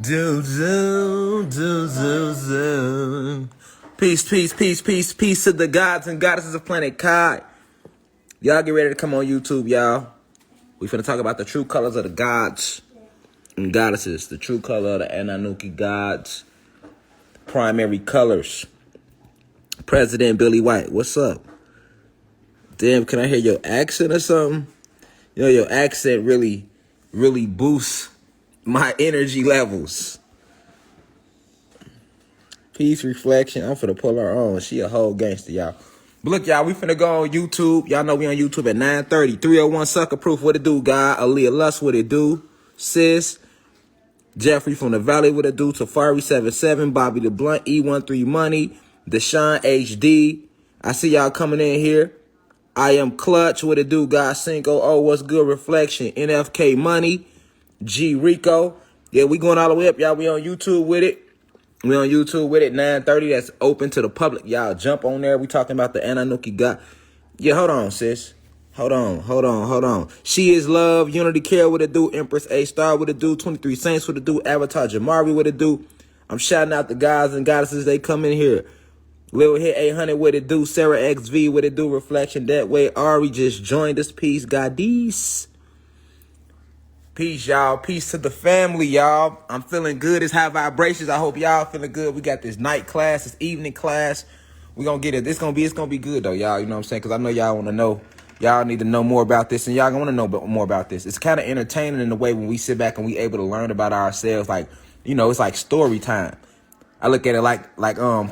Do, do, do, do, do. Peace, peace, peace, peace, peace to the gods and goddesses of planet Kai. Y'all get ready to come on YouTube, y'all. We finna talk about the true colors of the gods and goddesses. The true color of the Anunnaki gods. Primary colors. President Billy White, what's up? Damn, can I hear your accent or something? You know, your accent really boosts my energy levels. Peace, reflection. I'm finna pull her on. She a whole gangster, y'all. But look, y'all, we finna go on YouTube. Y'all know we on YouTube at 9:30. 301 Sucker Proof, what it do, God? Aaliyah Lust, what it do? Sis. Jeffrey from the Valley, what it do? Tafari77, Bobby the Blunt, E13 Money, Deshaun HD. I see y'all coming in here. I am Clutch, what it do, God? Cinco, oh, what's good? Reflection, NFK Money, G Rico. Yeah, we going all the way up, y'all. We on YouTube with it. We on YouTube with it, 9:30. That's open to the public. Y'all jump on there. We talking about the Anunnaki God. Yeah, hold on, sis. Hold on. She is love. Unity Care, what it do? Empress A Star, what it do? 23 Saints, what it do? Avatar Jamari, what it do? I'm shouting out the guys and goddesses. They come in here. Lil Hit 800, what it do? Sarah XV, what it do? Reflection that way. Ari just joined us. Peace, Godis. Peace, y'all. Peace to the family, y'all. I'm feeling good. It's high vibrations. I hope y'all feeling good. We got this night class, this evening class. We gonna get it. It's gonna be good though, y'all. You know what I'm saying? Because I know y'all want to know. Y'all need to know more about this, and y'all want to know more about this. It's kind of entertaining in the way when we sit back and we able to learn about ourselves. Like, you know, it's like story time. I look at it like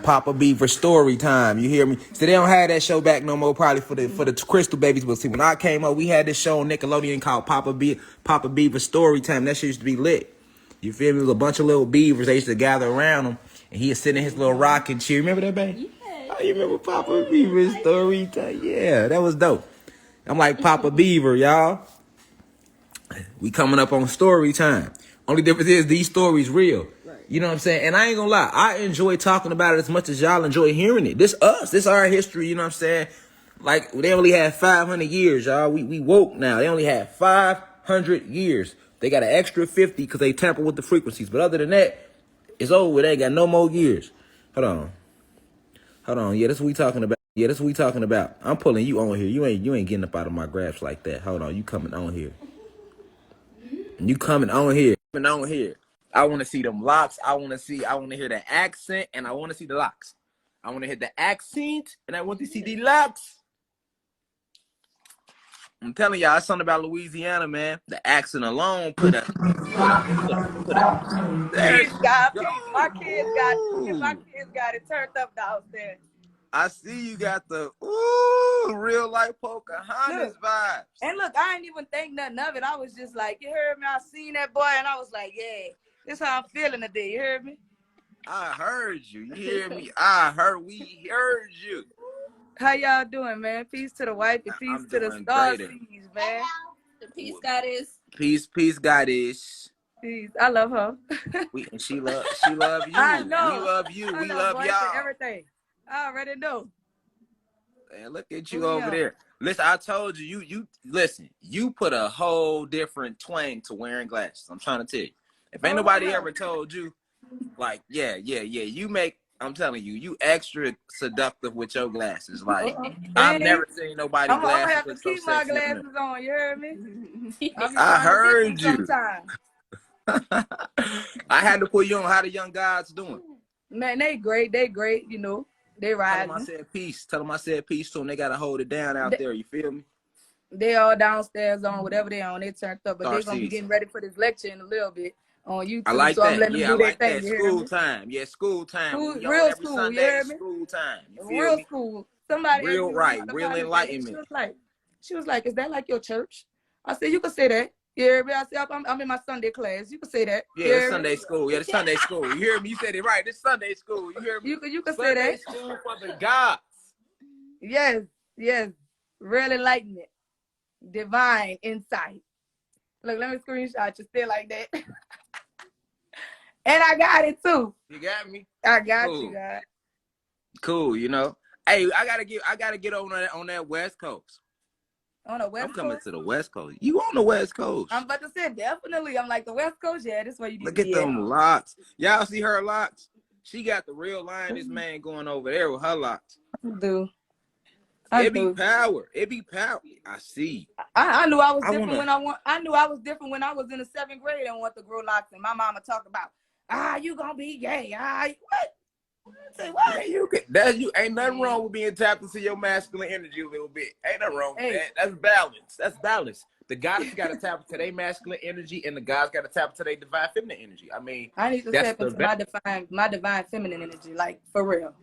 Papa Beaver story time. You hear me? So they don't have that show back no more, probably for the Crystal Babies. But see, when I came up, we had this show on Nickelodeon called Papa Beaver Story Time. That shit used to be lit. You feel me? It was a bunch of little beavers. They used to gather around him, and he was sitting in his little rocking chair. Remember that, babe? Yeah. Oh, you remember Papa Beaver Story Time? Yeah, that was dope. I'm like Papa Beaver, y'all. We coming up on story time. Only difference is these stories real. You know what I'm saying? And I ain't gonna lie, I enjoy talking about it as much as y'all enjoy hearing it. This us. This our history, you know what I'm saying? Like, they only had 500 years, y'all. We woke now. They only had 500 years. They got an extra 50 because they tamper with the frequencies. But other than that, it's over. They ain't got no more years. Hold on. Yeah, that's what we talking about. I'm pulling you on here. You ain't getting up out of my grasp like that. Hold on. You coming on here. I want to see them locks. I want to hear the accent, and I want to see the locks. I want to hear the accent, and I want to see the locks. I'm telling y'all, it's something about Louisiana, man. The accent alone put a. There Peace, God, peace. My kids got it turned up downstairs. I see you got the real life Pocahontas vibes. And look, I ain't even think nothing of it. I was just like, you heard me? I seen that boy, and I was like, yeah, this how I'm feeling today. You heard me? I heard you. You hear me? We heard you. How y'all doing, man? Peace to the wife and peace to the Starseed, man. The peace goddess. Peace goddess. Peace. I love her. She love you. I know. We love you. We love y'all. Everything. I already know. Man, look at you over there. Listen, I told you, listen, you put a whole different twang to wearing glasses. I'm trying to tell you. If ain't nobody ever told you, like, yeah, you make, I'm telling you, you extra seductive with your glasses. Like, I've never seen nobody glasses. I'm gonna have to keep my glasses on, you heard me? I heard you. I had to put you on. How the young gods doing? Man, they great, you know. They riding. Tell them I said peace to them. They gotta hold it down out there. You feel me? They all downstairs on whatever they on. They turned up, but they're gonna be getting ready for this lecture in a little bit on YouTube. I like so that. I'm letting them do their thing. School time. Yeah, school time. Real school. Sunday, you hear me? School time. You feel me? School. Somebody. Real right. Real enlightenment. She was like, "Is that like your church?" I said, "You can say that." You hear me? I said, I'm in my Sunday class. You can say that. Yeah, it's Sunday school. Yeah, it's Sunday school. You hear me? You said it right. It's Sunday school. You hear me? You can say that. Sunday school for the gods. Yes. Real enlightenment. Divine insight. Look, let me screenshot you. Still like that. And I got it too. You got me? I got you, God. Cool, you know. Hey, I gotta get on that West Coast. On the I'm West coming Coast. to the West Coast. You on the West Coast? I'm about to say definitely. I'm like the West Coast. Yeah, this is where you need Look to at be at. them locks. Y'all see her locks? She got the real lioness man going over there with her locks. I It be do. power. It be power. I see. I knew I was I different wanna. when I knew I was different when I was in the 7th grade and wanted to grow locks. And my mama talk about, you gonna be gay. What? I say what? Man, you can, that's you. Ain't nothing wrong with being tapped into your masculine energy a little bit. Ain't nothing wrong with Hey, that. That's balance. That's balance. The goddess got to tap into their masculine energy, and the guys got to tap into their divine feminine energy. I mean, I need to that's step the into my divine feminine energy, like for real.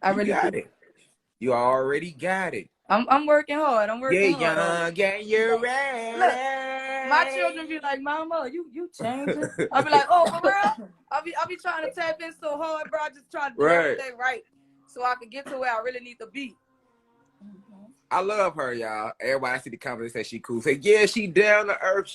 I you really do. got it. You already got it. I'm working hard. I'm Yeah, working hard on young, it. and you're Like, look, my children ready. be like, "Mama, you changing?" I'll be like, "Oh, for real?" I'll be trying to tap in so hard, bro. I just try to do Right. everything right so I can get to where I really need to be. I love her, y'all. Everybody see the comments say she cool. Say, yeah, she down to earth.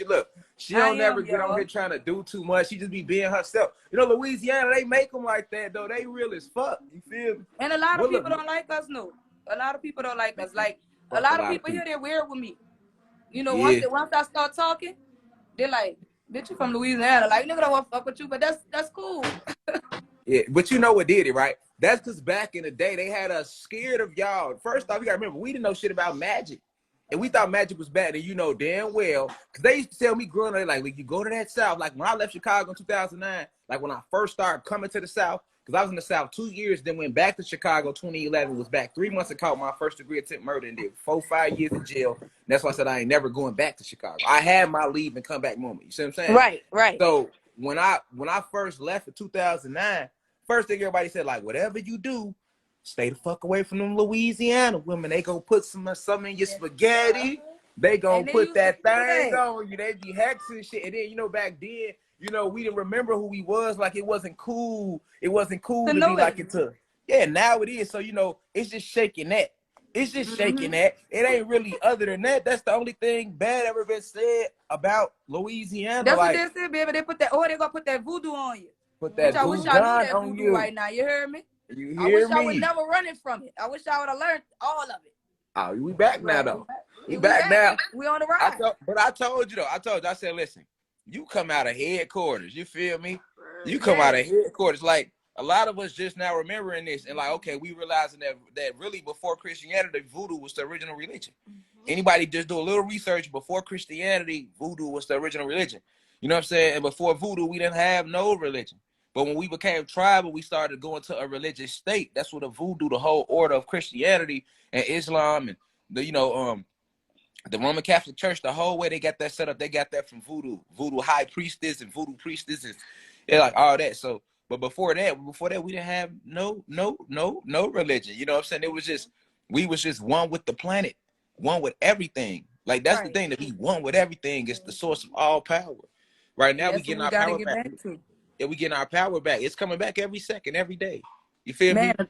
She I don't never am, get on here y'all. trying to do too much. She just be being herself. You know, Louisiana, they make them like that, though. They real as fuck. You feel me? And a lot of Well, people look, don't like us, no. A lot of people don't like us. Like a fuck a lot of lot of people here, people. they're weird with me. You know, once Yeah. I start talking, they're like, "Bitch, you from Louisiana?" Like, nigga don't want to fuck with you, but that's cool. Yeah, but you know what did it, right? That's because back in the day, they had us scared of y'all. First off, you gotta remember, we didn't know shit about magic. And we thought magic was bad, and you know damn well, because they used to tell me growing up, like, you go to that South. Like, when I left Chicago in 2009, like, when I first started coming to the South, because I was in the South 2 years, then went back to Chicago 2011, was back 3 months and caught my first degree attempt murder and did 4-5 years in jail. And that's why I said I ain't never going back to Chicago. I had my leave and come back moment. You see what I'm saying? Right. So when I first left in 2009, first thing everybody said, like, whatever you do, stay the fuck away from them Louisiana women. They gonna put some in your spaghetti. They gonna And they put used to that say thing that. on you. They be hexing shit. And then, you know, back then, you know, we didn't remember who we was. Like, it wasn't cool. It wasn't cool To to be know like it. into. Yeah, now it is. So, you know, it's just shaking that. It's just shaking Mm-hmm. that. It ain't really other than that. That's the only thing bad ever been said about Louisiana. That's what Like, they said, baby. They gonna put that voodoo on you. put Which that I wish voodoo I knew gun that on voodoo you. right now. You hear me? You I wish hear I would me? never running from it. I wish I would have learned all of it. Oh, we back now, But though. We we back back. now. We on the ride. But I told you, though. I said, listen, you come out of headquarters. You feel me? You come out Yes. of headquarters. Like, a lot of us just now remembering this. And like, okay, we realizing that really before Christianity, voodoo was the original religion. Anybody just do a little research, before Christianity, voodoo was the original religion. You know what I'm saying? And before voodoo, we didn't have no religion. But when we became tribal, we started going to a religious state. That's what the voodoo, the whole order of Christianity and Islam and the Roman Catholic Church, the whole way they got that set up, they got that from voodoo high priestess and voodoo priestesses, and like all that. So, but before that, we didn't have no religion. You know what I'm saying? It was just, we was just one with the planet, one with everything. Like, that's the Right. thing, to be one with everything is the source of all power. Right now, we That's what getting we our gotta power get back. back to. Yeah, we getting our power back. It's coming back every second, every day. You feel Man, me?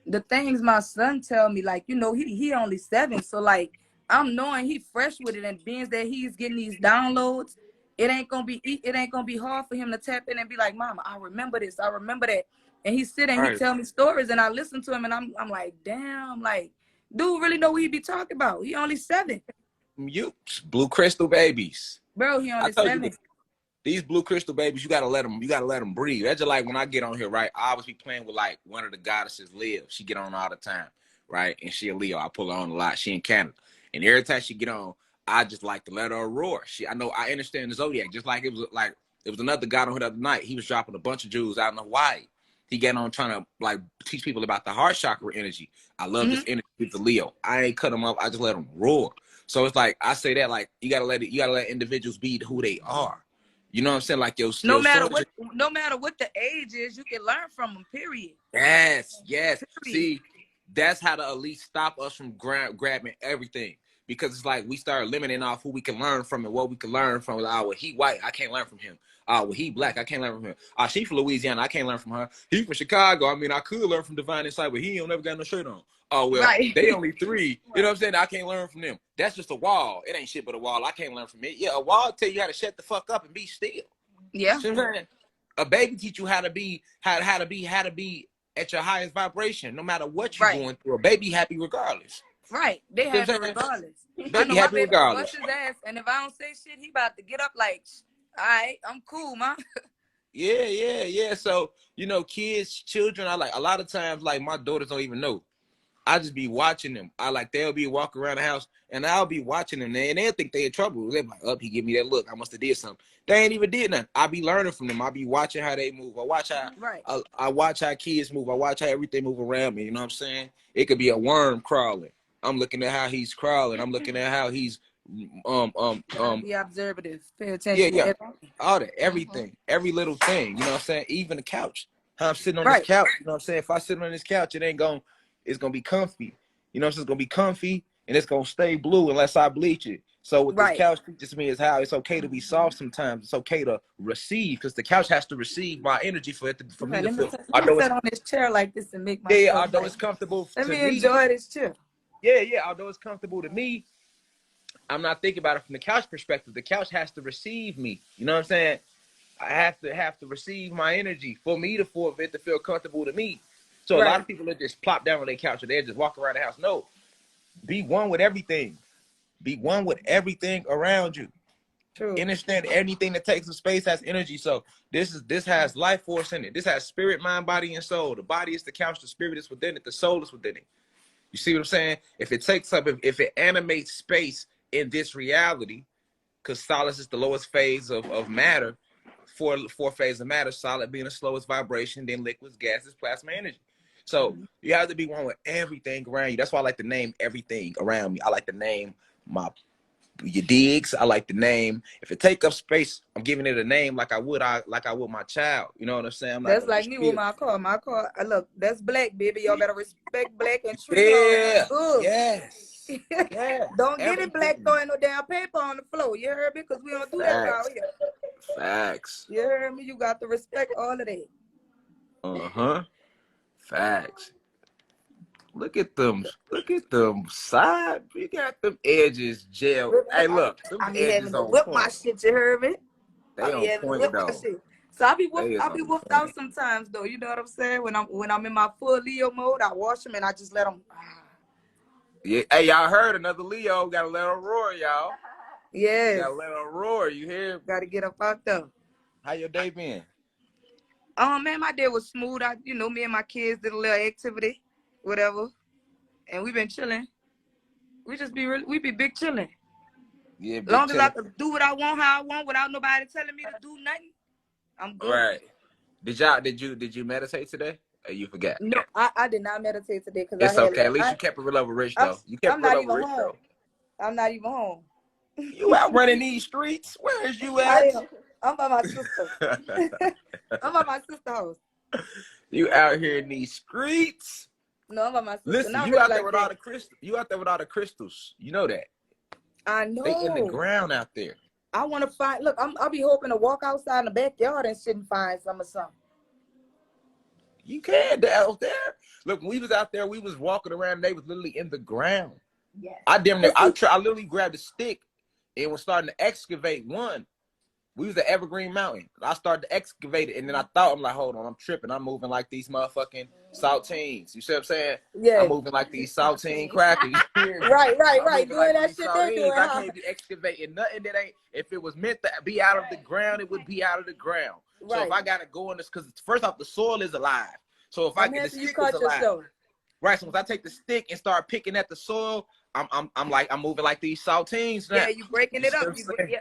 the things my son tell me, like, you know, he only 7, so like I'm knowing he fresh with it, and being that he's getting these downloads, it ain't gonna be hard for him to tap in and be like, Mama, I remember this, I remember that. And he sit and All he right. tell me stories, and I listen to him, and I'm like, damn, like, dude really know what he be talking about. He only 7. You blue crystal babies. Bro, he I only told you 7. these blue crystal babies, you gotta let them breathe. That's just like when I get on here, right? I always be playing with like one of the goddesses, Liv. She get on all the time, right? And she a Leo. I pull her on a lot. She in Canada, and every time she get on, I just like to let her roar. I know I understand the zodiac, just like it was another god on her the other night. He was dropping a bunch of jewels out in Hawaii. He get on trying to like teach people about the heart chakra energy. I love this energy with the Leo. I ain't cut him up. I just let him roar. So it's like I say that, like, you gotta let individuals be who they are. You know what I'm saying? Like your No matter son. what, no matter what the age is, you can learn from them. Period. Yes. Period. See, that's how the elite stop us from grabbing everything. Because it's like we start limiting off who we can learn from and what we can learn from. Like, oh, well, he white, I can't learn from him. Oh, well, he black, I can't learn from him. Oh, she from Louisiana, I can't learn from her. He from Chicago, I mean, I could learn from Divine Insight, but he ain't never got no shirt on. Oh, well, Right. they only 3. You know what I'm saying? I can't learn from them. That's just a wall. It ain't shit but a wall. I can't learn from it. Yeah, a wall tell you how to shut the fuck up and be still. Yeah. See what I'm saying? A baby teach you how to be at your highest vibration, no matter what you're Right. going through. A baby happy regardless. Right. They You know what happy I'm saying? regardless. I They be know my happy baby gonna bust regardless. his ass, and if I don't say shit, he about to get up like, all right, I'm cool, man. Yeah. So, kids, children, I like a lot of times, like my daughters don't even know. I just be watching them. They'll be walking around the house and I'll be watching them and they'll think they in trouble. They're like, he give me that look. I must have did something. They ain't even did nothing. I be learning from them. I be watching how they move. Right. I watch how kids move. I watch how everything move around me. You know what I'm saying? It could be a worm crawling. I'm looking at how he's crawling. I'm looking at how he's Be observative. Pay yeah, attention to yeah. everything. All that, everything, every little thing. You know what I'm saying? Even the couch. How I'm sitting on this Right. couch. You know what I'm saying? If I sit on this couch, it's gonna be comfy. You know what I'm saying? It's gonna be comfy and it's gonna stay blue unless I bleach it. So what this Right. couch teaches me is how it's okay to be soft sometimes. It's okay to receive because the couch has to receive my energy for me Right. to Let me feel. sit on this chair like this and make Yeah, myself although right. it's comfortable Let to me me. enjoy this chair. Yeah. Although it's comfortable to me, I'm not thinking about it from the couch perspective. The couch has to receive me. You know what I'm saying? I have to receive my energy for it to feel comfortable to me. So a lot Right. of people that just plop down on their couch or they just walk around the house. No, be one with everything. Be one with everything around you. True. Understand anything that takes up space has energy. So this has life force in it. This has spirit, mind, body, and soul. The body is the couch. The spirit is within it. The soul is within it. You see what I'm saying? If it takes up, if it animates space in this reality, because solace is the lowest phase of matter, four phase of matter, solid being the slowest vibration, then liquids, gases, plasma, energy. So you have to be one with everything around you. That's why I like to name everything around me. I like to name your digs. I like the name. If it take up space, I'm giving it a name like I would my child. You know what I'm saying? I'm not That's gonna like just me with kill. my car. My car, look, that's black, baby. Y'all better respect black and treat her Yeah. good. Yes. Yes. Don't get it black Everything. throwing no damn paper on the floor. You heard me? Because we don't do that around Facts. here. Facts. You heard me? You got to respect all of that. Uh-huh. Facts. Look at them. Look at them side. You got them edges gel. Hey, look, them I be having edges to on whip my point. shit. You heard me? I They be on having to point whip my though. shit. So I be They is whooped on out point. sometimes though. You know what I'm saying? When I'm in my full Leo mode, I wash them and I just let them. Yeah. Hey, y'all heard another Leo. Gotta let her roar, y'all. Yes. Gotta let her roar. You hear? Got to get up out there. How your day been? Man, my day was smooth. Me and my kids did a little activity, whatever, and we been chilling. We be big chilling. Yeah, big Long as I chilling. can do what I want, how I want, without nobody telling me to do nothing, I'm good. Right. Did you meditate today? Or you forgot? No, I did not meditate today because It's okay. At least you kept it real over rich though. You kept I'm it real not over even rich home. though. I'm not even home. You out running these streets? Where is you I at? am. I'm by my sister. I'm by my sister house. You out here in these streets? No, I'm by my sister. Listen, Not you really out there like with all that. the crystals. You out there with all the crystals. You know that. I They in the know. ground out there. I want to find. Look, I'll be hoping to walk outside in the backyard and shit and find some or something. You can out there. Look, when we was out there, we was walking around. And they was literally in the ground. Yes. I literally grabbed a stick and was starting to excavate one. We was at Evergreen Mountain. I started to excavate it, and then I'm like, hold on, I'm tripping. I'm moving like these motherfucking saltines. You see what I'm saying? Yeah. I'm moving like these saltine crackers. Right. I'm moving Doing like that these shit they doing, sardines. I huh? can't be excavating nothing that ain't. If it was meant to be out of the ground, it would be out of the ground. So if Right. I gotta go in this, because first off, the soil is alive. So if I I'm get the happy you stick is caught alive, yourself. right? So once I take the stick and start picking at the soil, I'm moving like these saltines now. Yeah, you breaking You it see up. what I'm saying? Yeah.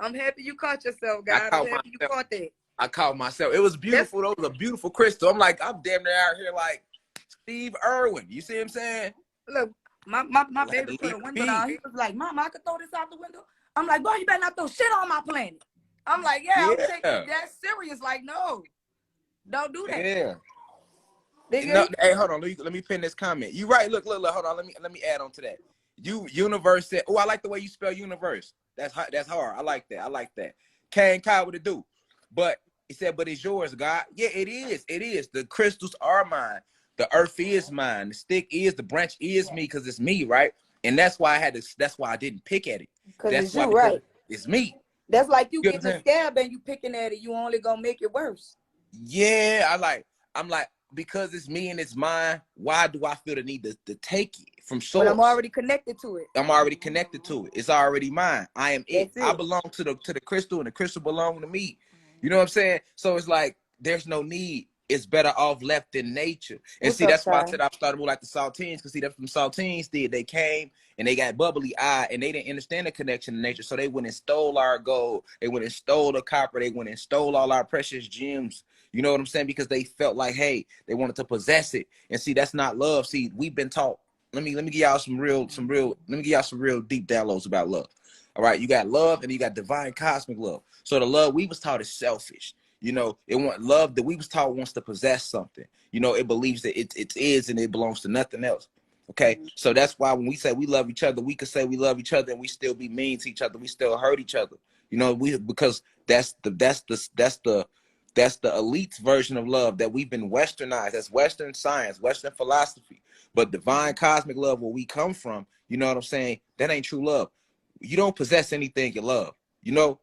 I'm happy you caught yourself, I God. I'm caught happy you myself. caught that. I caught myself. It was That's beautiful. It was a beautiful crystal. I'm damn near out here like Steve Irwin. You see what I'm saying? look. My I had baby to put leave a the window beat. down. He was like, "Mama, I could throw this out the window." I'm like, "Boy, you better not throw shit on my planet." I'm like, "Yeah, I'm taking Yeah. it that serious." Like, no, don't do that, Yeah. nigga. No, hey, hold on. Let me pin this comment. You right. Look. Hold on. Let me add on to that. Universe said, oh, I like the way you spell universe. That's hard. I like that. K and Kai, what it do? But he said, but it's yours, God. Yeah, it is. It is. The crystals are mine. The earth is mine. The stick is, the branch is me because it's me, right? And that's why that's why I didn't pick at it. Cause That's it's why, you, because right? it's me. That's like you You know what getting I'm a saying? scab and you picking at it. You only gonna make it worse. Yeah, I'm like, because it's me and it's mine, why do I feel the need to take it from When I'm source? already connected to it. I'm already connected to it. It's already mine. I am it. That's I it. belong to the crystal, and the crystal belong to me. You know what I'm saying? So it's like there's no need. It's better off left in nature. And What's see, up, that's why I Ty? said I started more like the saltines, because see, that's what the saltines did. They came and they got bubbly eye, and they didn't understand the connection to nature. So they went and stole our gold. They went and stole the copper. They went and stole all our precious gems. You know what I'm saying? Because they felt like, hey, they wanted to possess it. And see, that's not love. See, we've been taught. Let me give y'all let me give y'all some real deep downloads about love. All right, you got love and you got divine cosmic love. So the love we was taught is selfish. You know, it want love that we was taught wants to possess something. You know, it believes that it is and it belongs to nothing else. Okay, so that's why when we say we love each other, we could say we love each other and we still be mean to each other. We still hurt each other. You know, because that's the elite version of love that we've been westernized. That's Western science, Western philosophy. But divine cosmic love, where we come from, you know what I'm saying? That ain't true love. You don't possess anything you love. You know,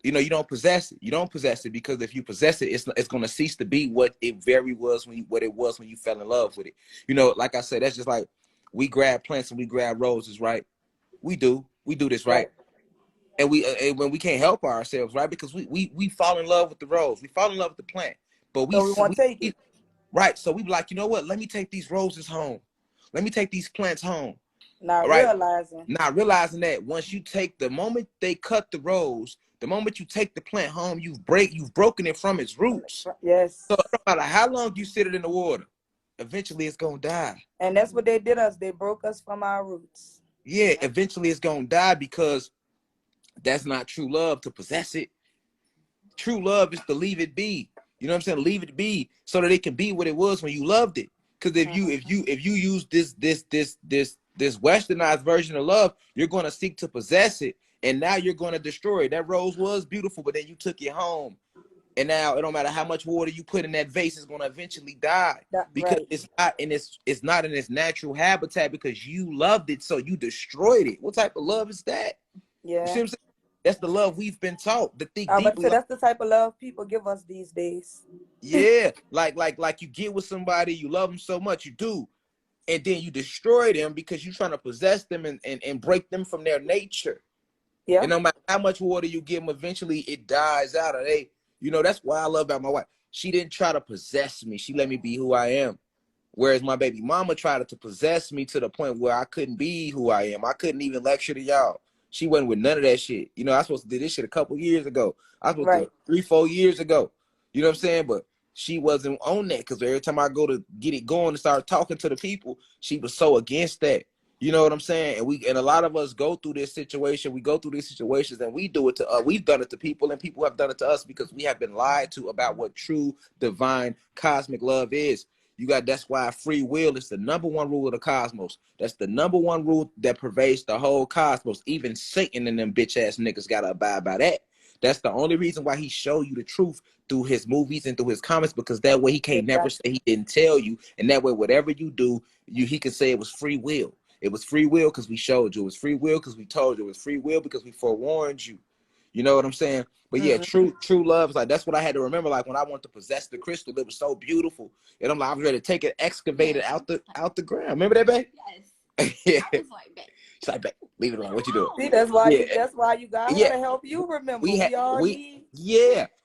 you don't possess it. You don't possess it, because if you possess it, it's going to cease to be what it was when you fell in love with it. You know, like I said, that's just like we grab plants and we grab roses, right? We do this, right? Right. And when we can't help ourselves, right? Because we fall in love with the rose, we fall in love with the plant, but So we want to take it. right. So we be like, you know what? Let me take these roses home. Let me take these plants home. All Not right. realizing. Not realizing that once you take the moment they cut the rose, the moment you take the plant home, you've broken it from its roots. Yes. So no matter how long you sit it in the water, eventually it's gonna die. And that's what they did us. They broke us from our roots. Yeah, eventually it's gonna die, because that's not true love to possess it. True love is to leave it be. You know what I'm saying? Leave it be so that it can be what it was when you loved it. Because if you use this westernized version of love, you're going to seek to possess it, and now you're going to destroy it. That rose was beautiful, but then you took it home, and now it don't matter how much water you put in that vase, it's going to eventually die, because Right. it's not in its natural habitat, because you loved it, so you destroyed it. What type of love is that? You see Yeah. what I'm saying? That's the love we've been taught. The think I'm deep about to say love. that's the type of love people give us these days. Yeah, like you get with somebody, you love them so much, you do, and then you destroy them because you're trying to possess them and break them from their nature. Yeah. And no matter how much water you give them, eventually it dies out. Or that's why I love about my wife. She didn't try to possess me. She let me be who I am. Whereas my baby mama tried to possess me to the point where I couldn't be who I am. I couldn't even lecture to y'all. She wasn't with none of that shit. You know, I was supposed to do this shit a couple years ago. I was supposed Right. to 3-4 years ago. You know what I'm saying? But she wasn't on that, because every time I go to get it going and start talking to the people, she was so against that. You know what I'm saying? And a lot of us go through this situation. We go through these situations and we do it to we've done it to people, and people have done it to us, because we have been lied to about what true divine cosmic love is. That's why free will is the number one rule of the cosmos. That's the number one rule that pervades the whole cosmos. Even Satan and them bitch ass niggas gotta abide by that. That's the only reason why he showed you the truth through his movies and through his comics, because that way he can't never say Exactly. he didn't tell you, and that way whatever you do, he can say it was free will. It was free will because we showed you. It was free will because we told you. It was free will because we forewarned you. You know what I'm saying? But yeah, true love is like, that's what I had to remember. Like when I wanted to possess the crystal, it was so beautiful, and I'm like, I was ready to take it, excavate it out the ground. Remember that, babe? Yes. Yeah. I was like, babe. She's like, babe, leave it alone. What you doing? See, that's why Yeah, you got her yeah. to help you remember. We had We all need.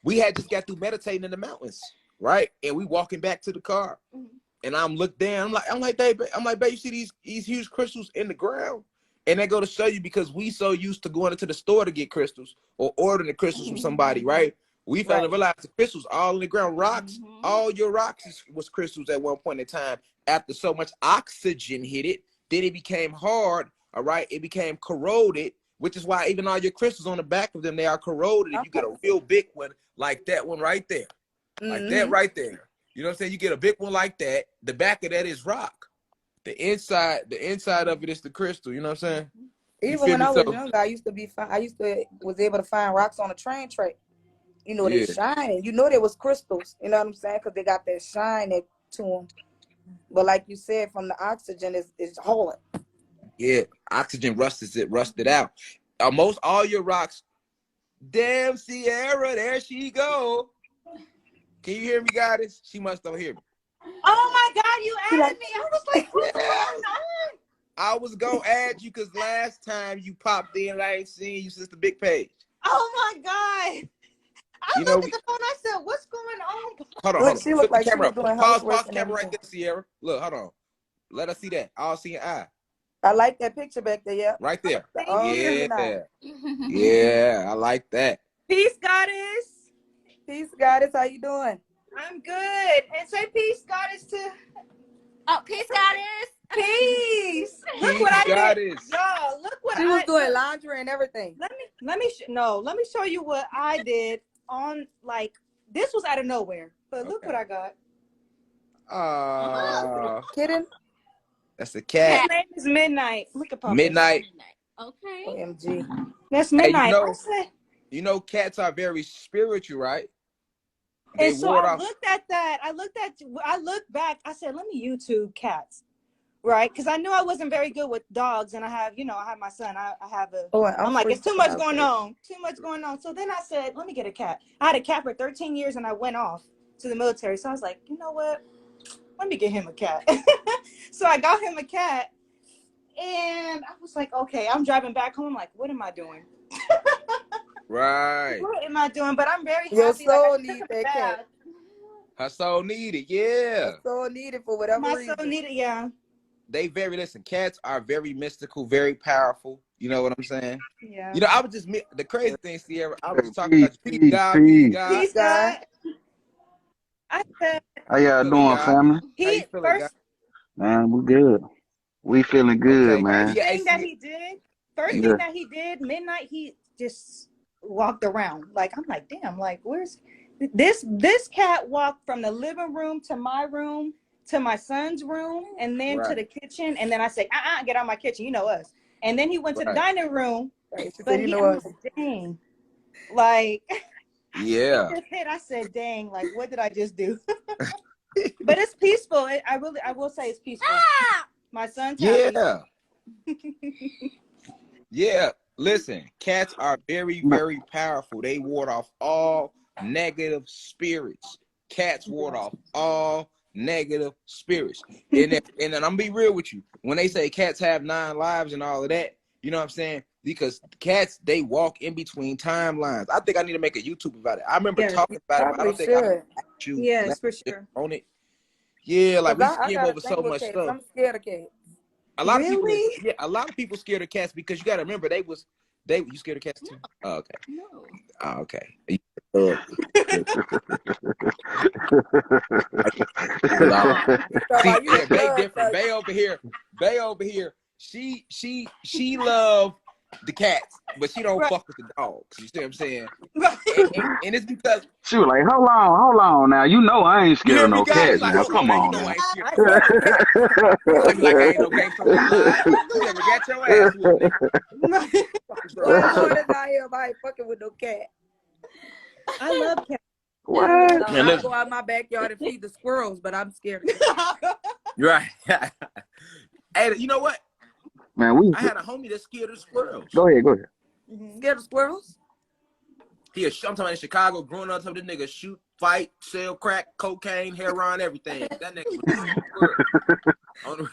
we had just got through meditating in the mountains, right? And we walking back to the car, and I'm looked down. Babe, you see these huge crystals in the ground? And they go to show you, because we so used to going into the store to get crystals or ordering the crystals from somebody, right? We fell and realized the crystals all in the ground, rocks. All your rocks was crystals at one point in time. After so much oxygen hit it, then it became hard. All right, it became corroded, which is why even all your crystals on the back of them, they are corroded. If you get a real big one like that one right there, like that right there, you know what I'm saying? You get a big one like that. The back of that is rock. The inside of it is the crystal. You know what I'm saying? You Even feel when me? I was So younger, was able to find rocks on a train track. You know, they yeah, shining. You know, they was crystals. You know what I'm saying? Because they got that shine to them. But like you said, from the oxygen, it's hard. yeah. Oxygen rusted out. Most all your rocks. Damn, Sierra, there she go. Can you hear me, goddess? She must don't hear me. Oh my God, you She added like, me. I was like, what's going Yeah. on? I was gonna add you because last time you popped in, I ain't seen you since the big page. Oh my God. I You know, looked at the phone. I said, what's going on? look, hold she on. looked Flip the like she camera was up. doing Pause housework the and camera right everything. there, Sierra. Look, hold on. Let us see that. All seeing eye. I like that picture back there. Yeah, Right there. the Thank all you. seeing eye. Yeah, I like that. Peace, goddess. Peace, goddess. How you doing? I'm good. And say peace, goddess, to Oh, peace, goddess. peace. Look Peace, what I did. goddess. Y'all, look what She was I doing laundry and everything. let me show you what I did on like this was out of nowhere. But look what I got. Kidding? That's a His cat. name is Midnight. Look at Puppet. Midnight. Okay. OMG. That's Hey, Midnight. I said, you know, cats are very spiritual, right? They and so ward I off. looked at that. I looked back. I said, let me YouTube cats. Right, because I knew I wasn't very good with dogs, and I have my son. I have a. Oh, I'm like, free it's too much child going care. on. Too much going on. So then I said, let me get a cat. I had a cat for 13 years, and I went off to the military. So I was like, you know what? Let me get him a cat. So I got him a cat, and I was like, okay. I'm driving back home. I'm like, what am I doing? Right. What am I doing? But I'm very Your happy. Like I soul took need him that back. cat. Her soul needed. Yeah. Your soul needed for whatever My reason. soul needed. Yeah. They listen, cats are very mystical, very powerful. You know what I'm saying? Yeah. You know, I was just, the crazy thing, Sierra, I was just talking Peace, about you. Peace, peace, God, peace, peace. God. Peace, God. God. I said How y'all Feeling, doing, God. family? How you he feeling, God? first. Man, we good. We feeling good, Okay. First man. Yeah, thing that AC. he did, first Hey, thing Yeah. that he did, midnight, he just walked around. Like I'm like, damn, like where's this cat walked from the living room to my room to my son's room and then to right, the kitchen. And then I said, get out of my kitchen, you know us. And then he went to the right. dining room, Right. She but said, you know I'm us. like, dang, like Yeah. it just hit. I said, dang, like what did I just do? But it's peaceful. I will say it's peaceful. My son's happy. Yeah. Yeah. Listen, cats are very, very powerful. They ward off all negative spirits. Cats ward off all negative spirits. And then I'm gonna be real with you. When they say cats have 9 lives and all of that, you know what I'm saying? Because cats, they walk in between timelines. I think I need to make a YouTube about it. I remember Yeah. talking about it, but I Probably don't think I should. asked you Yes, for sure. on it. Yeah, like we Because I skim got a over thing so with much cats. stuff. I'm scared of cats. A lot of people, Really? a lot of people scared of cats because you got to remember you scared of cats too? Oh, okay. No. Oh, okay. So See, about you yeah, in Bay love, different. Bay over here. She love the cats, but she don't Right. fuck with the dogs. You see what I'm saying? Right. And it's because She was like, hold on now. You know I ain't you scared hear of me, no guys? She's cats like, now. hold on, Come now. You on know I now. ain't scared. I ain't scared of cats. They be like, I ain't no game so you lied. You never got your ass whooped, nigga. Boy, Lord is not here. I ain't fucking with no cat. I love cats. What? Man, I'll listen. go out my backyard and feed the squirrels, but I'm scared of cats. You're right. Hey, you know what? Man, I had a homie that scared of squirrels. go ahead. Scared of squirrels? I'm talking about in Chicago, growing up, this nigga shoot, fight, sell crack, cocaine, heroin, everything. That nigga was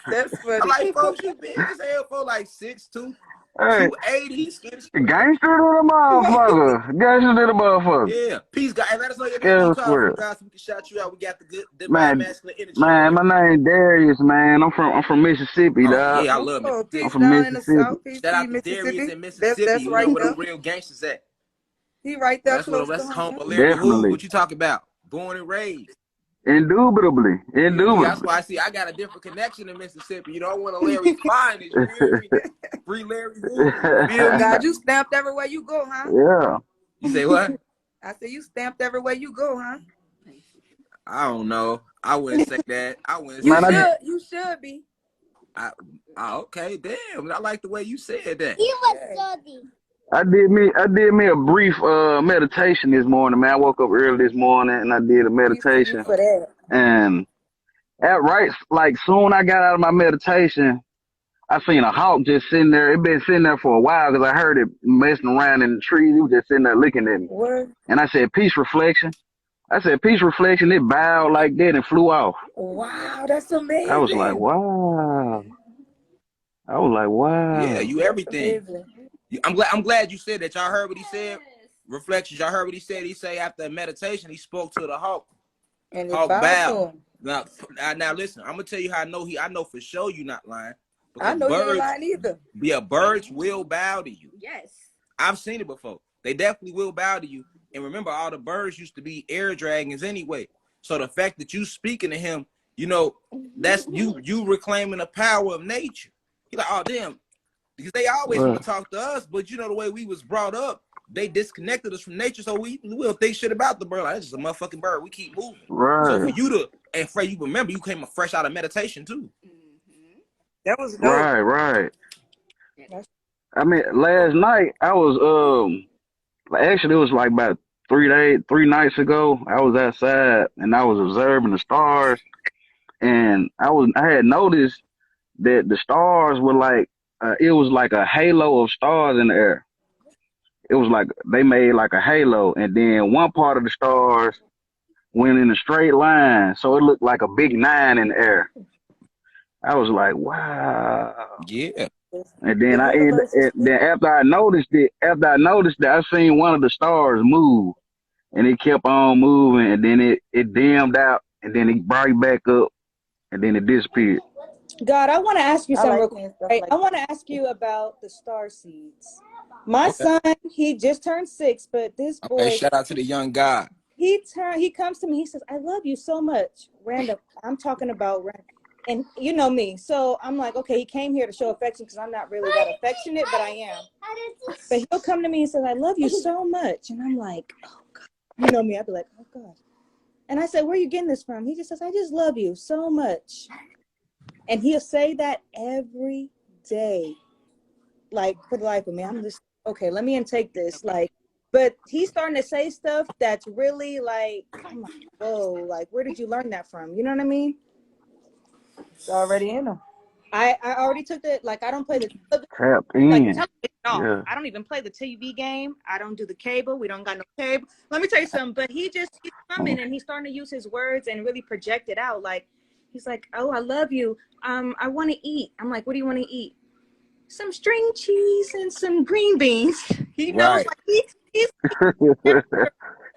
That's I funny. like folks, you big as hell for like 6'2", Hey, 280. He's scared of gangster squirrels. to the motherfucker. Gangster to the motherfucker. Yeah. Peace, guy. Hey, let us know your name. Scared Where you of call from, squirrel. guys, so we can shout you out. We got the divine Man, masculine energy on man, here. my name Darius, man. I'm from Mississippi, Oh, dog. yeah, I love Oh, I'm Mississippi. peace from down in the Mississippi. south. Peace Shout to you, out to Darius Mississippi. in Mississippi. That's You know right where there. them real gangsters at. He right Well, there close to that's home home. of Larry Hood. Definitely. What you talking about? Born and raised. Indubitably. You hear me? That's Indubitably. why I see I got a different connection to Mississippi. You don't want to Larry find it. You hear me? Free Larry Hood. You feel me? God, you stamped everywhere you go, huh? Yeah. You say what? I said you stamped everywhere you go, huh? I don't know. I wouldn't say that. I wouldn't You say Man, that. should. You should be. Okay, damn. I like the way you said that. He was Yeah. studying. I did me a brief meditation this morning, man. I woke up early this morning and I did a Peace to you meditation. for that. And like soon I got out of my meditation, I seen a hawk just sitting there. It been sitting there for a while because I heard it messing around in the trees. It was just sitting there looking at me. Word. And I said, peace reflection. I said, peace reflection. It bowed like that and flew off. Wow, that's I was like, amazing. wow. I was like, Yeah, wow. you That's everything. amazing. I'm glad you said that. Y'all heard what he said? Yes. Reflections, y'all heard what he said? He say after meditation, he spoke to the hawk. And it Hawk bowed to bowed. him. Now listen, I'm gonna tell you how I know for sure you not lying. I Because know you ain't birds, lying either. yeah, birds will bow to you. Yes. I've seen it before. They definitely will bow to you. And remember, all the birds used to be air dragons anyway. So the fact that you speaking to him, you know, that's you reclaiming the power of nature. You're like, oh damn, because they always want Right, to talk to us, but you know the way we was brought up, they disconnected us from nature, so we'll think shit about the bird. Like, this is a motherfucking bird. We keep moving. So for right, you to, and Frey, you remember you came fresh out of meditation too. Mm-hmm. That was dope. right, right. That's I mean, last night I was actually it was like about 3 nights ago. I was outside and I was observing the stars, and I had noticed that the stars were like it was like a halo of stars in the air. It was like they made like a halo, and then one part of the stars went in a straight line, so it looked like a big nine in the air. I was like, wow. Yeah. And the then universe is big. then after I noticed that, I seen one of the stars move, and it kept on moving, and then it dimmed out, and then it brought back up, and then it disappeared. God, I want to ask you I something real like quick. seeing stuff Right? like I that. want to ask you about the star seeds. My Okay. son, he just turned 6, but this Okay. boy, Shout out to the young God. he comes to me, he says, I love you so much. Random. I'm talking about random. And you know me. So I'm like, okay, he came here to show affection because I'm not really that affectionate, but I am. But he'll come to me and says, I love you so much. And I'm like, oh God. You know me, I'd be like, oh God. And I said, where are you getting this from? He just says, I just love you so much. And he'll say that every day, like for the life of me. I'm just, okay, let me intake this. Like, but he's starting to say stuff that's really like, I'm like, whoa, like, where did you learn that from? You know what I mean? It's already in them. I already took the, like, I don't play the Tapped like the in. television off. Yeah. I don't even play the TV game. I don't do the cable. We don't got no cable. Let me tell you something. But he's coming and he's starting to use his words and really project it out. Like he's like, oh, I love you. I want to eat. I'm like, what do you want to eat? Some string cheese and some green beans. He knows, Right. like he's come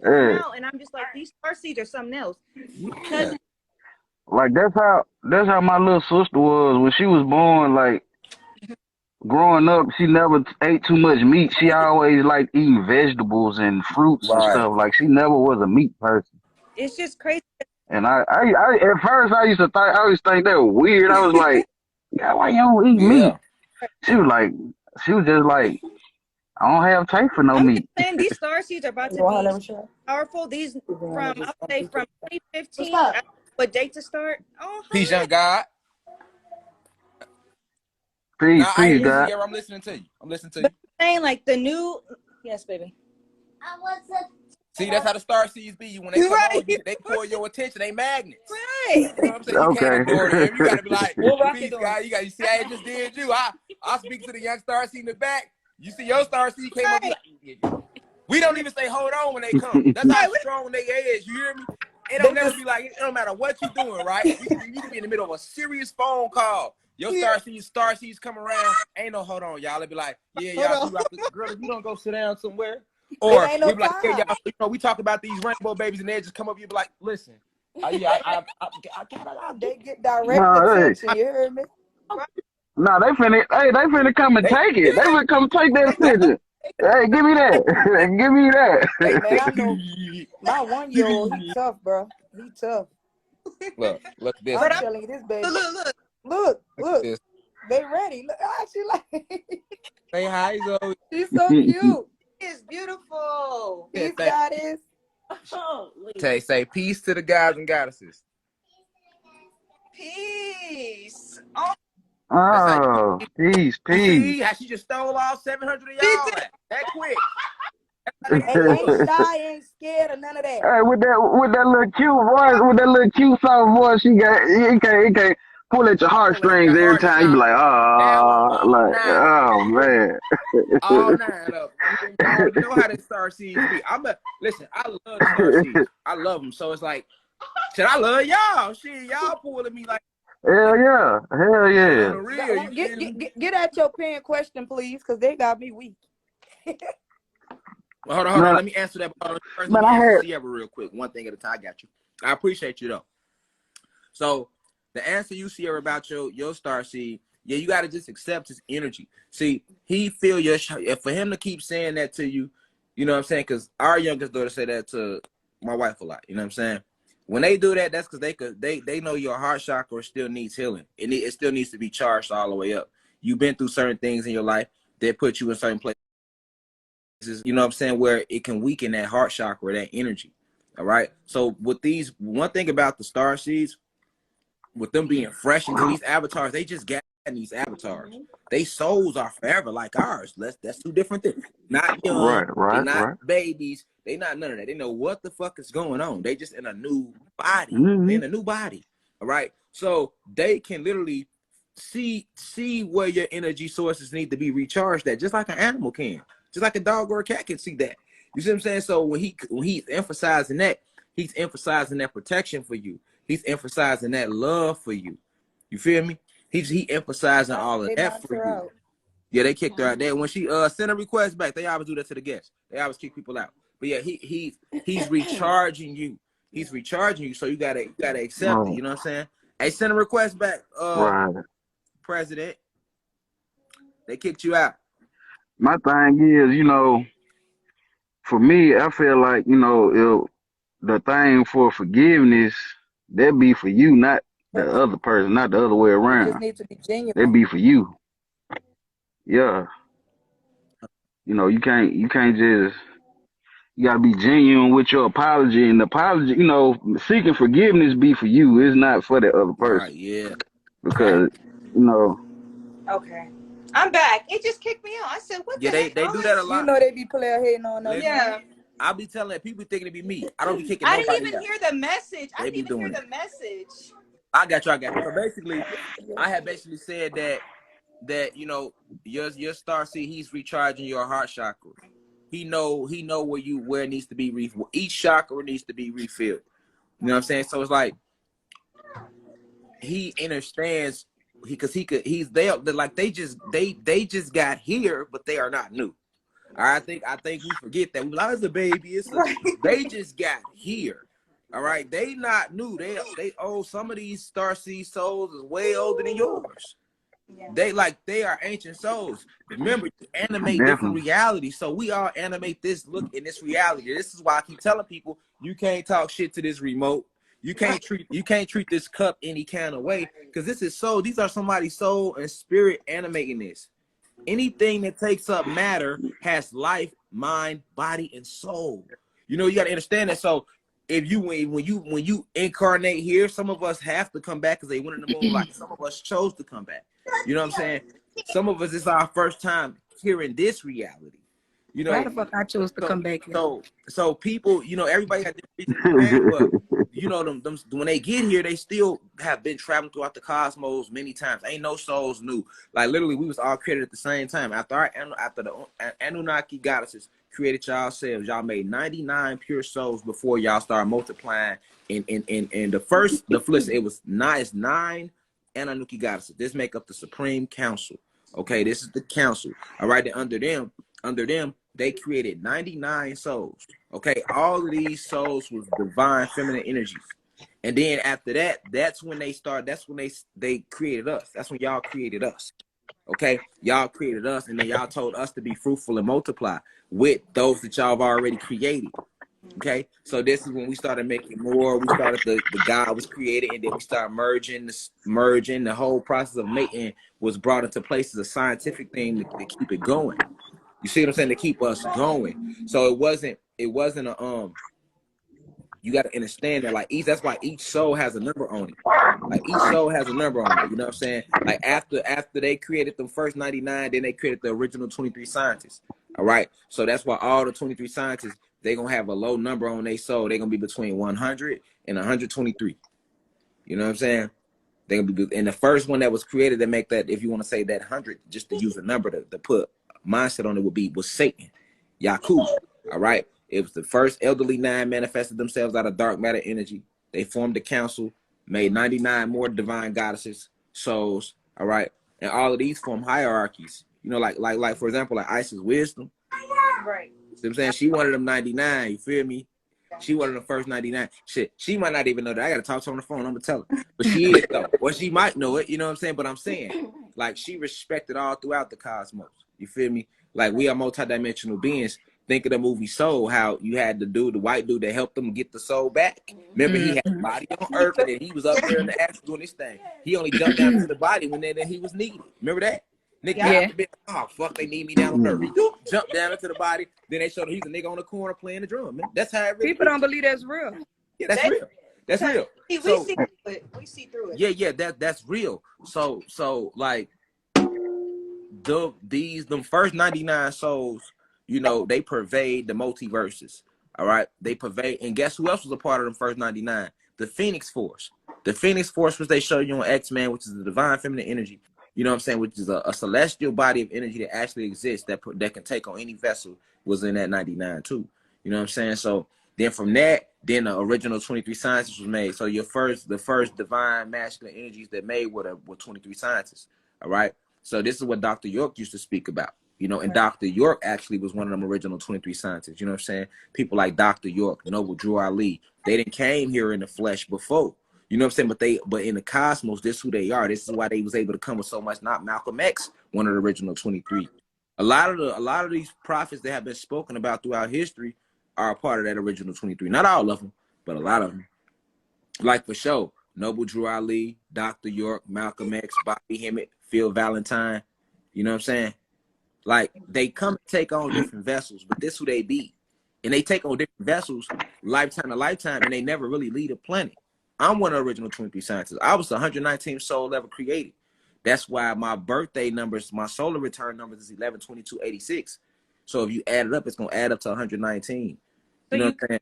Hey, out, and I'm just like, these star seeds are something else. Yeah. like that's how my little sister was when she was born. Like growing up, she never ate too much meat. She always liked eating vegetables and fruits and Right. stuff. Like she never was a meat person. It's just crazy. And I at first I always think that was weird. I was like, yeah, why you don't eat meat? Yeah. She was like, she was just like, I don't have taste for no I'm just meat. saying these star seeds are about You to want be to let me try? powerful. These from, I would say, from 2015. Stop. What date to start? Oh, Peace, honey. young God. Peace, Now I hear peace, you, God. Sierra. I'm listening to you. I'm listening to But you. I'm saying like the new, yes, baby. See, that's how the star seeds be. When they You're come right. on, they pull your attention. They magnets. Right. You know what I'm saying? You can't Okay. ignore them. You gotta be like, What Rocket peace, doing? guy. You see how it just did you? I speak to the young star seed in the back. You see your star seed came up. You Right. like, yeah. We don't even say hold on when they come. That's how strong they is. You hear me? It They don't never just be like, it don't matter what you're doing, right? You can be in the middle of a serious phone call. Your star seeds come around. Ain't no hold on, y'all. It be like, yeah, Hold y'all on. do have to, girl, if you don't go sit down somewhere. it Or ain't we no be like, yeah, time. y'all, we talk about these rainbow babies and they just come up, you be like, listen, They get direct No, hey, attention. You heard me? no, they finna come and they, take it. They finna come take that attention. Hey, give me that. Give me Hey man, I that. know my 1-year-old. He tough, bro. He tough. look at this, I'm But man. telling you, this baby. look. Look, Look at look. this. They ready. Look, I actually like. Say hi, Zoe. She's so cute. It's beautiful. Yeah, Peace, goddess. say peace to the guys and goddesses. Peace. Oh, That's how Oh, peace, you peace. see how she just stole all 700 of she y'all did. that quick. That's how they Ain't do. shy, ain't scared of none of that. Hey, with that little cute voice, with that little cute soft voice, it can't pull at your Pull at heartstrings your every heart time. You be shot. like, Now oh, all like, nine. oh man. All nine of them. You already know how the star seeds be. Listen, I love the star seeds. I love them. So it's like Shit, I love y'all. Shit, y'all pulling me like Hell yeah. Hell on yeah. the real. You feel me? Get at your pen question, please, because they got me weak. Well, hold on. Man, Let me answer that. First, let man, me I answer had Sierra real quick. One thing at a time. I got you. I appreciate you though. So the answer you Sierra about your star seed, yeah, you got to just accept his energy. See, he feel your for him to keep saying that to you, you know what I'm saying? Because our youngest daughter said that to my wife a lot. You know what I'm saying? When they do that, that's because they know your heart chakra still needs healing. It still needs to be charged all the way up. You've been through certain things in your life that put you in certain places. You know what I'm saying, where it can weaken that heart chakra, that energy. All right. So with these, one thing about the star seeds, with them being fresh into these avatars, they just got in these avatars. They souls are forever like ours. That's two different things. Not young, they not right. babies, they not none of that. They know what the fuck is going on. They just in a new body. They Mm-hmm. in a new body. All right. So they can literally see where your energy sources need to be recharged at, just like an animal can. Just like a dog or a cat can see that. You see what I'm saying? So when he's emphasizing that, he's emphasizing that protection for you. He's emphasizing that love for you. You feel me? He emphasizing all of They that knocked for her you. out. Yeah, they kicked her out there. When she sent a request back, they always do that to the guests. They always kick people out. But yeah, he's recharging you. He's recharging you, so you gotta accept it. Right. You know what I'm saying? Hey, send a request back, Right. President. They kicked you out. My thing is, for me, I feel like, the thing for forgiveness, that be for you, not the other person, not the other way It just around. needs to be That genuine. be for you. Yeah. You can't just, you gotta be genuine with your apology, and the apology, seeking forgiveness be for you. It's not for the other All right, person. yeah. Because, you know, Okay. I'm back. It just kicked me out. I said, what the Yeah, heck? they All do that a this? You lot. know they be player hating on us, Listen, man. Yeah. I'll be telling people thinking it be me. I don't be kicking I didn't nobody even out. hear the message. I They didn't be even hear doing it. the message. I got you. So basically, I had basically said that your star seed, he's recharging your heart chakra. He know where it needs to be refilled. Each chakra needs to be refilled. You know what I'm saying? So it's like he understands he's there. Like they just got here, but they are not new. I think we forget that. I was a baby. Right. They just got here. All right, they not new. They old. Some of these starseed souls is way older than yours. Yeah. They are ancient souls. Remember, you animate different definitely. realities. So we all animate this look in this reality. This is why I keep telling people you can't talk shit to this remote. You can't treat this cup any kind of way, because this is soul. These are somebody's soul and spirit animating this. Anything that takes up matter has life, mind, body, and soul. You got to understand that. So if you when you incarnate here, some of us have to come back because they went in the moonlight. Some of us chose to come back. You know what I'm saying? Some of us, it's our first time hearing this reality. You Why know, the fuck I chose to so come back here? so people, everybody got different reasons to come back, but them when they get here, they still have been traveling throughout the cosmos many times. Ain't no souls new. Like literally, we was all created at the same time. After the Anunnaki goddesses created y'all selves, y'all made 99 pure souls before y'all started multiplying. In the first, it was nine Anunnaki goddesses. This make up the Supreme Council. Okay, this is the council. All right, and under them, they created 99 souls. Okay, all of these souls was divine feminine energies. And then after that, that's when they created us. That's when y'all created us. Okay, y'all created us, and then y'all told us to be fruitful and multiply with those that y'all have already created. Okay, so this is when we started making more. We started the God was created, and then we started merging. The whole process of mating was brought into place as a scientific thing to keep it going. You see what I'm saying? To keep us going. So it wasn't a you got to understand that that's why each soul has a number on it. Like each soul has a number on it. You know what I'm saying? Like after they created the first 99, then they created the original 23 scientists. All right. So that's why all the 23 scientists, they're gonna have a low number on their soul. They're gonna be between 100 and 123. You know what I'm saying? They're gonna be, and the first one that was created to make that, if you want to say that 100, just to use a number to put mindset on it, was Satan, Yakub. All right. It was the first elderly nine manifested themselves out of dark matter energy. They formed a council, made 99 more divine goddesses, souls, all right? And all of these form hierarchies. You know, like for example, like Isis Wisdom. Right. You know what I'm saying? She one of them 99, you feel me? She one of the first 99. Shit, she might not even know that. I gotta talk to her on the phone. I'm gonna tell her. But she is though. Or she might know it, you know what I'm saying? But I'm saying, like, she respected all throughout the cosmos. You feel me? Like, we are multidimensional beings. Think of the movie Soul, how you had the dude, the white dude that helped them get the soul back. Remember, he had a body on Earth and then he was up there in the astral doing this thing. He only jumped down to the body when then he was needed. Remember that? Nigga got Yeah. out the bed. Oh fuck, they need me down on Earth. He jumped down into the body. Then they showed him he's a nigga on the corner playing the drum. Man. That's how it really People is. don't believe that's real. Yeah, that's real. That's real. We So see through it. We see through it. yeah, that's real. So like them first 99 souls, you know, they pervade the multiverses. All right. They pervade, and guess who else was a part of them first 99? The Phoenix Force. The Phoenix Force, which they show you on X-Men, which is the divine feminine energy, you know what I'm saying, which is a celestial body of energy that actually exists that can take on any vessel, was in that 99 too. You know what I'm saying? So then from that, then the original 23 sciences was made. So the first divine masculine energies that made were 23 sciences. All right. So this is what Dr. York used to speak about, you know, and Dr. York actually was one of them original 23 scientists. You know what I'm saying? People like Dr. York, Noble Drew Ali, they didn't came here in the flesh before. You know what I'm saying? But in the cosmos, this is who they are. This is why they was able to come with so much. Not Malcolm X, one of the original 23. A lot of these prophets that have been spoken about throughout history are a part of that original 23. Not all of them, but a lot of them. Like for sure, Noble Drew Ali, Dr. York, Malcolm X, Bobby Hemmett, Phil Valentine. You know what I'm saying? Like, they come and take on different vessels, but this who they be. And they take on different vessels lifetime to lifetime, and they never really leave a planet. I'm one of the original 23 scientists. I was the 119th soul ever created. That's why my birthday numbers, my solar return numbers is 11/22/86. So if you add it up, it's going to add up to 119. So You know what I'm saying?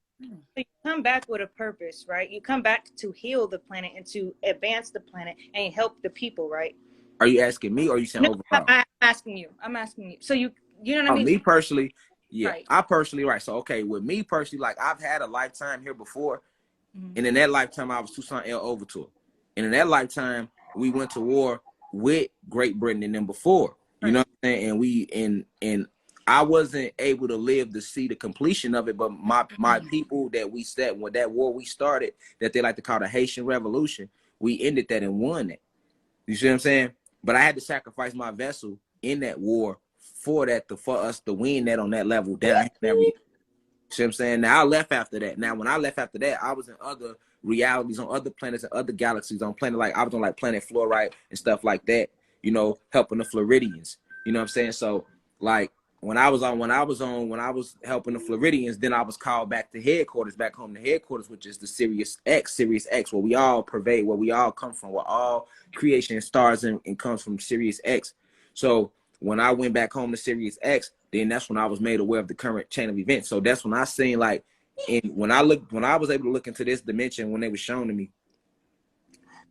you come back with a purpose, right? You come back to heal the planet and to advance the planet and help the people, right? Are you asking me or are you saying No, overall? I'm asking you. I'm asking you. So you know what I mean? Me personally, yeah. Right. I personally, right. So, okay, with me personally, like, I've had a lifetime here before. And in that lifetime, I was Toussaint L. Overture. And in that lifetime, we went to war with Great Britain and them before. You know what I'm saying? And I wasn't able to live to see the completion of it, but my people that we set, when that war we started, that they like to call the Haitian Revolution, we ended that and won it. You see what I'm saying? But I had to sacrifice my vessel in that war for us to win that on that level down here. See what I'm saying? Now I left after that. Now when I left after that, I was in other realities on other planets and other galaxies on planet, like I was on like planet Fluorite and stuff like that, you know, helping the Floridians. You know what I'm saying? So like when I was helping the Floridians, then I was called back home to headquarters, which is the Sirius X, where we all pervade, where we all come from, where all creation stars and comes from Sirius X. So when I went back home to Sirius X, then that's when I was made aware of the current chain of events. So that's when I seen, like, and when I was able to look into this dimension when they were shown to me,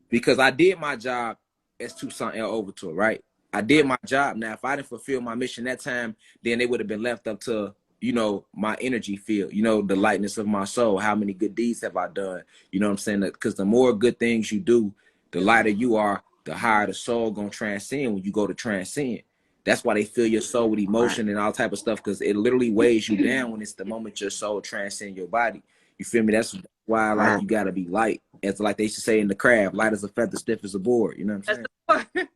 because I did my job as Toussaint L. Overture, right? I did my job. Now, if I didn't fulfill my mission that time, then they would have been left up to, you know, my energy field, you know, the lightness of my soul. How many good deeds have I done? You know what I'm saying? Because the more good things you do, the lighter you are, the higher the soul gonna transcend when you go to transcend. That's why they fill your soul with emotion and all type of stuff, because it literally weighs you down when it's the moment your soul transcends your body. You feel me? That's why, like, you gotta be light. It's like they used to say in the craft, light as a feather, stiff as a board. You know what I'm saying?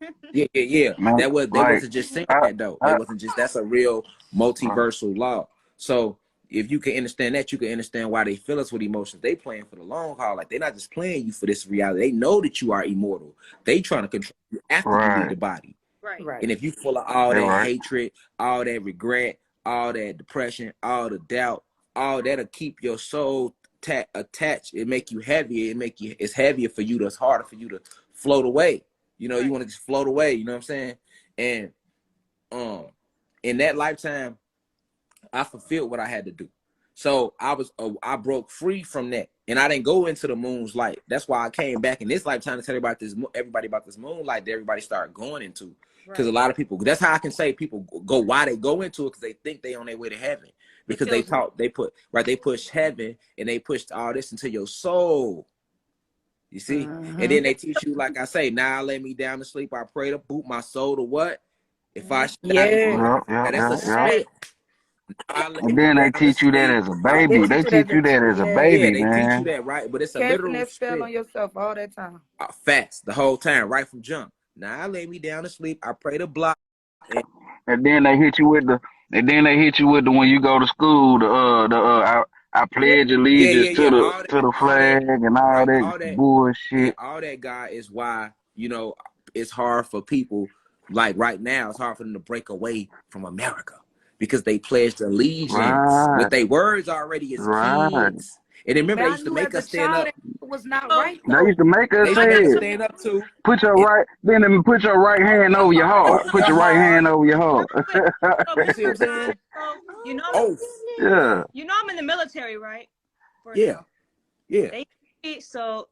Yeah. Man, They like, wasn't just saying that though. They wasn't just. That's a real multiversal law. So if you can understand that, you can understand why they fill us with emotions. They playing for the long haul. Like, they're not just playing you for this reality. They know that you are immortal. They trying to control you after you leave the body. Right. And if you full of all that right. hatred, all that regret, all that depression, all the doubt, all that'll keep your soul attached. It make you heavier. It's heavier for you. It's harder for you to float away. You know, you want to just float away. You know what I'm saying? And in that lifetime, I fulfilled what I had to do. So I broke free from that, and I didn't go into the moon's light. That's why I came back in this lifetime to tell everybody about this moonlight that everybody started going into. Because a lot of people, that's how I can say people go, why they go into it, because they think they on their way to heaven. Because they push heaven and they pushed all this into your soul. You see? And then they teach you, like I say, now I lay me down to sleep. I pray to boot my soul to what? If I shall Yeah. now Yeah. that's a spell. I lay And me then they down to teach you that sleep. as a I They baby. boot. They teach you that teach you that as a yeah. Yeah, baby, they teach you man. that, right? But it's a Casting literal that spell spell. on yourself all that time. Facts the whole time, right from jump. Now I lay me down to sleep. I pray to block. And And then they hit you with the, and then they hit you with the when you go to school, I Yeah. pledge yeah, allegiance yeah, yeah. to the All that, flag and all right? that All that, and bullshit. all that, guy, is why it's hard for people. Like right now, it's hard for them to break away from America because they pledged allegiance. Right, What they words already as right. kids. And remember, Man, they I used to knew make as a us stand child up. that was not So right They used though. to make us They used to I make us say, know stand up too. put your And right, then put your right hand over over your your heart. heart. over Put your your right hand heart. over your Real heart. quick. So You see what I'm saying? you know Oh, Yeah, I'm in the military, right? For yeah, now. yeah, So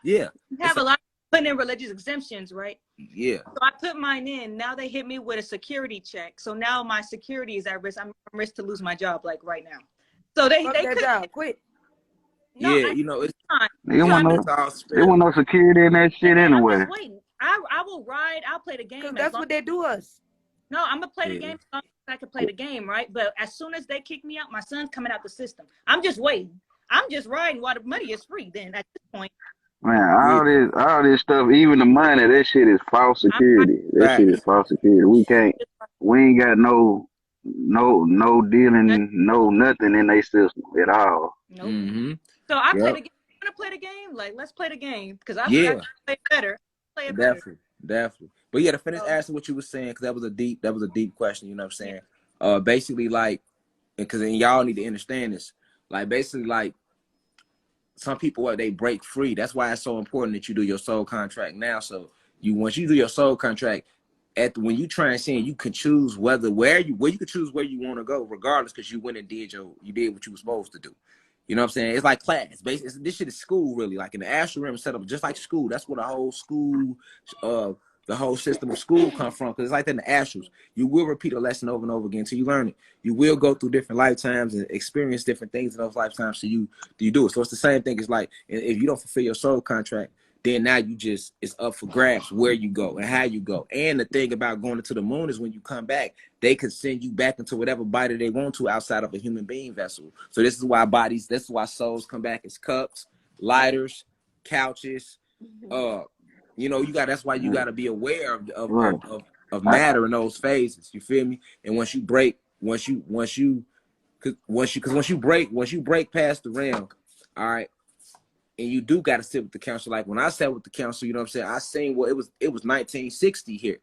yeah. you It's have a, a lot of putting in religious exemptions, right? yeah. So I put mine in. Now they hit me with a security check. So now my security is at risk. I'm at risk to lose my job, like right now. So they Fuck that could job. Quit. no, Yeah, I it's time. there yeah, wasn't Time to no, it's all there straight wasn't up. no security in that shit and I'm anyway. just waiting. I will ride. I'll play the Cause game as that's long. what they do us. No, I'm gonna play the Yeah. game as long as I can play the game, right? But as soon as they kick me out, my son's coming out the system. I'm just waiting. I'm just riding while the money is free. Then at this point, Man, Yeah. all this stuff, even the money, that shit is false I'm security. That shit is Facts. false security. We ain't got no dealing, no nothing in their system at all. nope. Mm-hmm. So I play Yep. the game. I'm gonna play the game. Like let's play the game because I feel like Yeah. I play better. Play it better. Definitely. Definitely. But yeah, to finish So asking what you were saying, because that was a deep question, you know what I'm yeah. saying? Basically like, because y'all need to understand this. Like basically like some people they break free. That's why it's so important that you do your soul contract now. So once you do your soul contract, when you transcend, you can choose where you can choose where you want to go, regardless, because you went and you did what you were supposed to do. You know what I'm saying? It's like class. Basically, this shit is school, really. Like in the astral realm, set up just like school. That's where the whole school, the whole system of school come from. Because it's like that in the astrals. You will repeat a lesson over and over again until you learn it. You will go through different lifetimes and experience different things in those lifetimes. So you do it. So it's the same thing. It's like if you don't fulfill your soul contract, then now it's up for grabs where you go and how you go. And the thing about going into the moon is when you come back, they can send you back into whatever body they want to outside of a human being vessel. So this is why souls come back as cups, lighters, couches. That's why you got to be aware Right. of I, matter in those phases. You feel me? And once you break past the realm, all right, and you do got to sit with the council. Like when I sat with the council, you know what I'm saying? I seen it was 1960 here.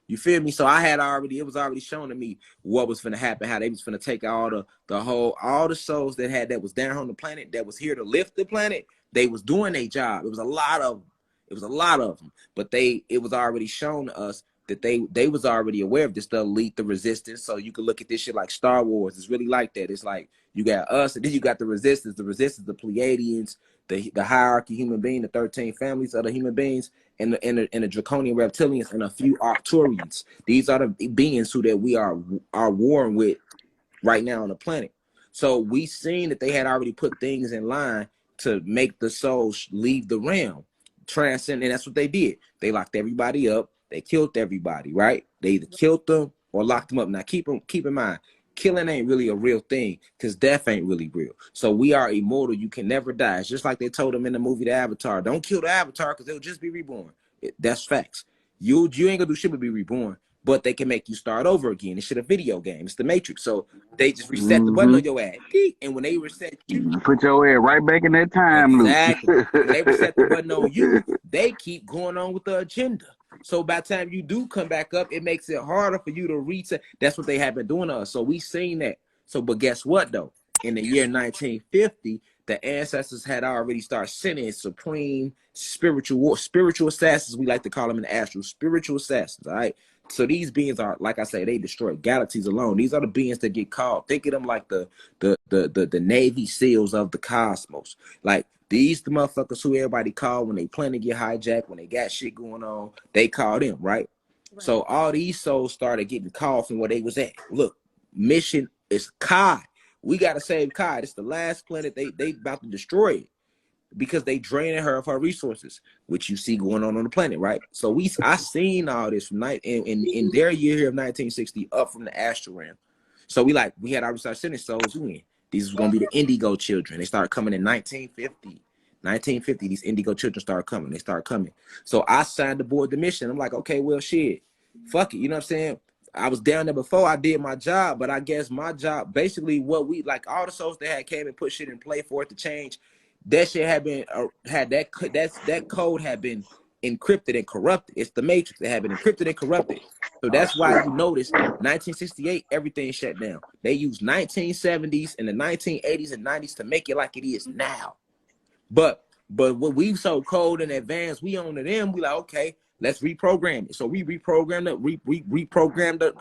You feel me? So it was already shown to me what was finna happen, how they was finna take all all the souls that was down on the planet, that was here to lift the planet. They was doing their job. It was a lot of them, but it was already shown to us that they was already aware of this stuff, lead the resistance. So you can look at this shit like Star Wars. It's really like that. It's like you got us, and then you got the resistance, the Pleiadians, the hierarchy human being, the 13 families of the human beings, and the draconian reptilians, and a few Arcturians. These are the beings who that we are warring with right now on the planet. So we seen that they had already put things in line to make the souls leave the realm, transcend, and that's what they did. They locked everybody up. They killed everybody, right? They either killed them or locked them up. Now keep in mind, killing ain't really a real thing because death ain't really real. So we are immortal. You can never die. It's just like they told them in the movie The Avatar. Don't kill the Avatar because they'll just be reborn. That's facts. You ain't gonna do shit but be reborn. But they can make you start over again. It's shit a video game. It's the Matrix. So they just reset the button mm-hmm. on your ass. And when they reset you, Put your head right back in that time loop. exactly. And when they reset the button on you, they keep going on with the agenda. So by the time you do come back up, it makes it harder for you to reset. That's what they have been doing to us. So we seen that. So, but guess what though? In the year 1950, the ancestors had already started sending supreme spiritual assassins. We like to call them in the astral spiritual assassins. All right. So these beings are, like I say, they destroy galaxies alone. These are the beings that get called. Think of them like the Navy SEALs of the cosmos. Like these the motherfuckers who everybody call when they plan to get hijacked, when they got shit going on, they call them, right? So all these souls started getting called from where they was at. Look, mission is Kai. We gotta save Kai. It's the last planet. They about to destroy it. because they draining her of her resources, which you see going on the planet, right? So I seen all this from in their year here of 1960 up from the astral realm. So we had our research sending souls in. These was gonna be the indigo children. They started coming in 1950. 1950, these indigo children started coming. They started coming. So I signed aboard the mission. I'm like, okay, well, shit, fuck it. You know what I'm saying? I was down there before I did my job, but I guess my job, basically what we, like all the souls that had came and put shit in play for it to change, that shit had been, that code had been encrypted and corrupted. It's the matrix that had been encrypted and corrupted. So that's why you notice 1968, everything shut down. They used 1970s and the 1980s and 90s to make it like it is now. But what we so cold in advance, we on to them, we like, okay, let's reprogram it. So we reprogrammed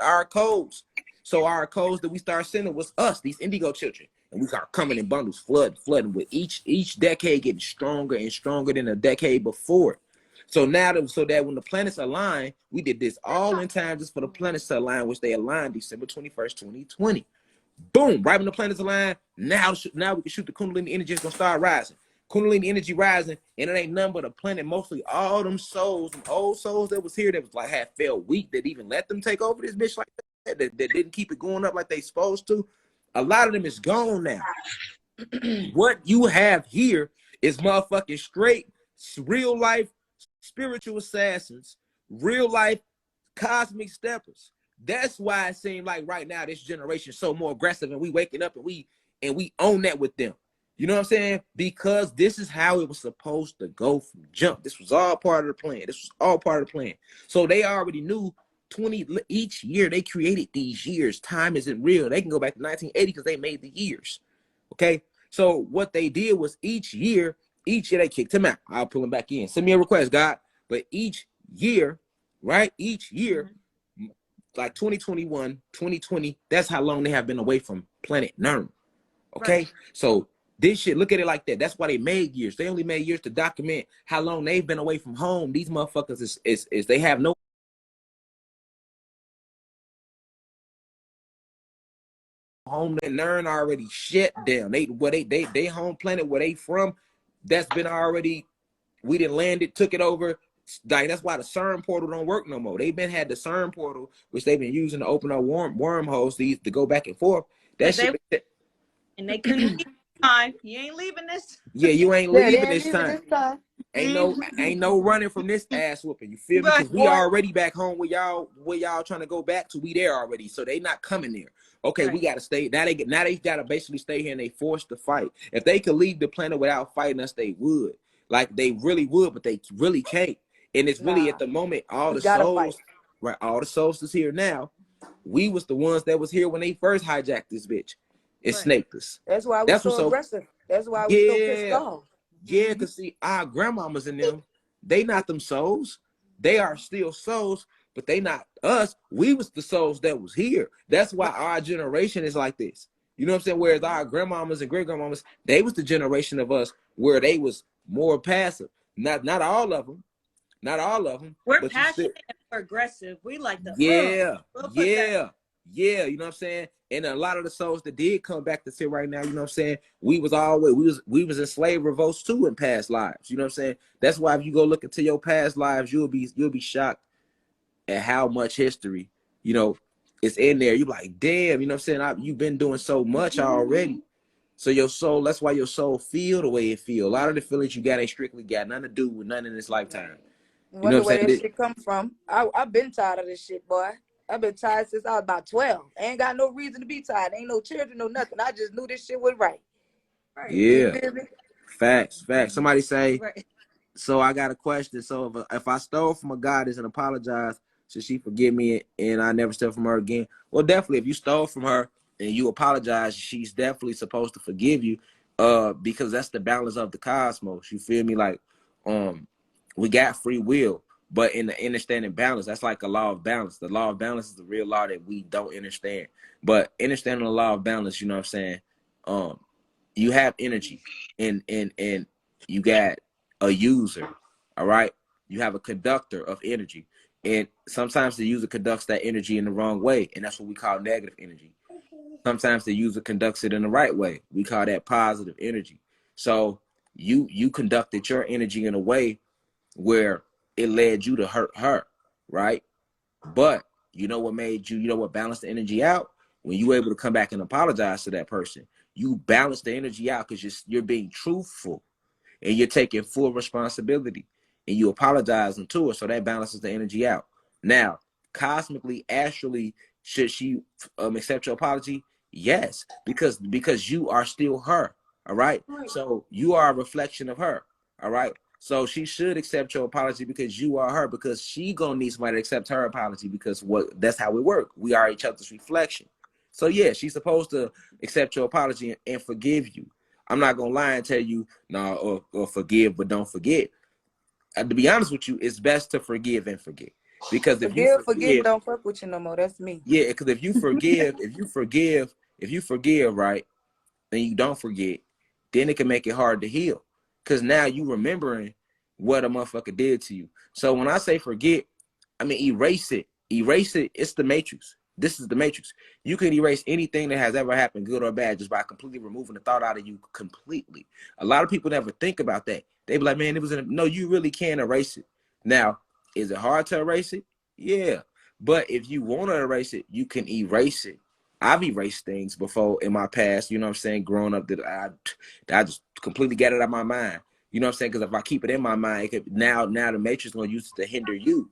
our codes. So our codes that we started sending was us, these indigo children. And we start coming in bundles, flooding with each decade getting stronger and stronger than the decade before. So now so that when the planets align, we did this all in time just for the planets to align, which they aligned December 21st, 2020. Boom, right when the planets align, now we can shoot the Kundalini energy, it's gonna start rising. Kundalini energy rising, and it ain't nothing but a planet. Mostly all them souls, them old souls that was here that was like had felt weak, that even let them take over this bitch like that didn't keep it going up like they supposed to. A lot of them is gone now. What you have here is motherfucking straight, real life spiritual assassins, real life cosmic steppers. That's why it seems like right now this generation is so more aggressive, and we waking up and we own that with them. You know what I'm saying? Because this is how it was supposed to go from jump. This was all part of the plan. This was all part of the plan. So they already knew each year they created these years. Time isn't real. They can go back to 1980 because they made the years. Okay. So what they did was each year they kicked him out. I'll pull him back in. Send me a request, God. But each year, right? Each year, like 2021, 2020, that's how long they have been away from planet Nern. Okay. Right. So this shit, look at it like that. That's why they made years. They only made years to document how long they've been away from home. These motherfuckers is they have no home. That Nern already shut down. They home planet where they from, that's been already, we didn't land it, took it over. Like, that's why the CERN portal don't work no more. They've been had the CERN portal, which they've been using to open up wormholes to go back and forth. That shit. And they couldn't leave time. You ain't leaving this. Yeah, you ain't leaving this time. Mm-hmm. Ain't no running from this ass whooping. You feel me? Because we already back home where y'all trying to go back to. We there already, so they not coming there. Okay, right. We gotta stay. Now they gotta basically stay here, and they forced to fight. If they could leave the planet without fighting us, they would. Like they really would, but they really can't. And it's really at the moment all the souls, fight. Right? All the souls is here now. We was the ones that was here when they first hijacked this bitch. It snaked us. That's why we're so aggressive. That's why we're so pissed off. Yeah, because see, our grandmamas and them, they not them souls. They are still souls, but they not us. We was the souls that was here. That's why our generation is like this. You know what I'm saying? Whereas our grandmamas and great-grandmamas, they was the generation of us where they was more passive. Not all of them. Not all of them. We're passionate and we're aggressive. We like the yeah. You know what I'm saying? And a lot of the souls that did come back to sit right now, you know what I'm saying? We was in slave revolts too in past lives. You know what I'm saying? That's why if you go look into your past lives, you'll be shocked at how much history, you know, is in there. You're like, damn, you know what I'm saying? You've been doing so much already. So your soul, that's why your soul feel the way it feel. A lot of the feelings you got ain't strictly got nothing to do with nothing in this lifetime. You know where that shit come from. I've been tired of this shit, boy. I've been tired since I was about 12. I ain't got no reason to be tired. Ain't no children, no nothing. I just knew this shit was right. Yeah. Facts. Somebody say, so I got a question. So if I stole from a goddess and apologize, should she forgive me and I never steal from her again? Well, definitely. If you stole from her and you apologize, she's definitely supposed to forgive you, because that's the balance of the cosmos. You feel me? Like, we got free will, but in the understanding balance, that's like a law of balance. The law of balance is the real law that we don't understand. But understanding the law of balance, you know what I'm saying? You have energy and you got a user, all right? You have a conductor of energy. And sometimes the user conducts that energy in the wrong way, and that's what we call negative energy. Sometimes the user conducts it in the right way. We call that positive energy. So you conducted your energy in a way where it led you to hurt her, right? But you know what balanced the energy out? When you were able to come back and apologize to that person, you balance the energy out because you're being truthful and you're taking full responsibility and you apologizing to her, so that balances the energy out. Now, cosmically, astrally, should she accept your apology? Yes, because you are still her. All right. So you are a reflection of her. All right. So she should accept your apology because you are her, because she gonna need somebody to accept her apology, because that's how we work. We are each other's reflection. So yeah, she's supposed to accept your apology and forgive you. I'm not gonna lie and tell you no, or forgive but don't forget. To be honest with you, it's best to forgive and forget, because if you Forget, forgive, don't fuck with you no more. That's me. yeah, because if you forgive, right, and you don't forget, then it can make it hard to heal, because now you remembering what a motherfucker did to you. So when I say forget, I mean erase it. Erase it. It's the matrix. This is the matrix. You can erase anything that has ever happened, good or bad, just by completely removing the thought out of you completely. A lot of people never think about that. They be like, man, it was no, you really can erase it. Now, is it hard to erase it? Yeah. But if you want to erase it, you can erase it. I've erased things before in my past, you know what I'm saying, growing up, that I just completely get it out of my mind. You know what I'm saying? Because if I keep it in my mind, it could, now the matrix is going to use it to hinder you.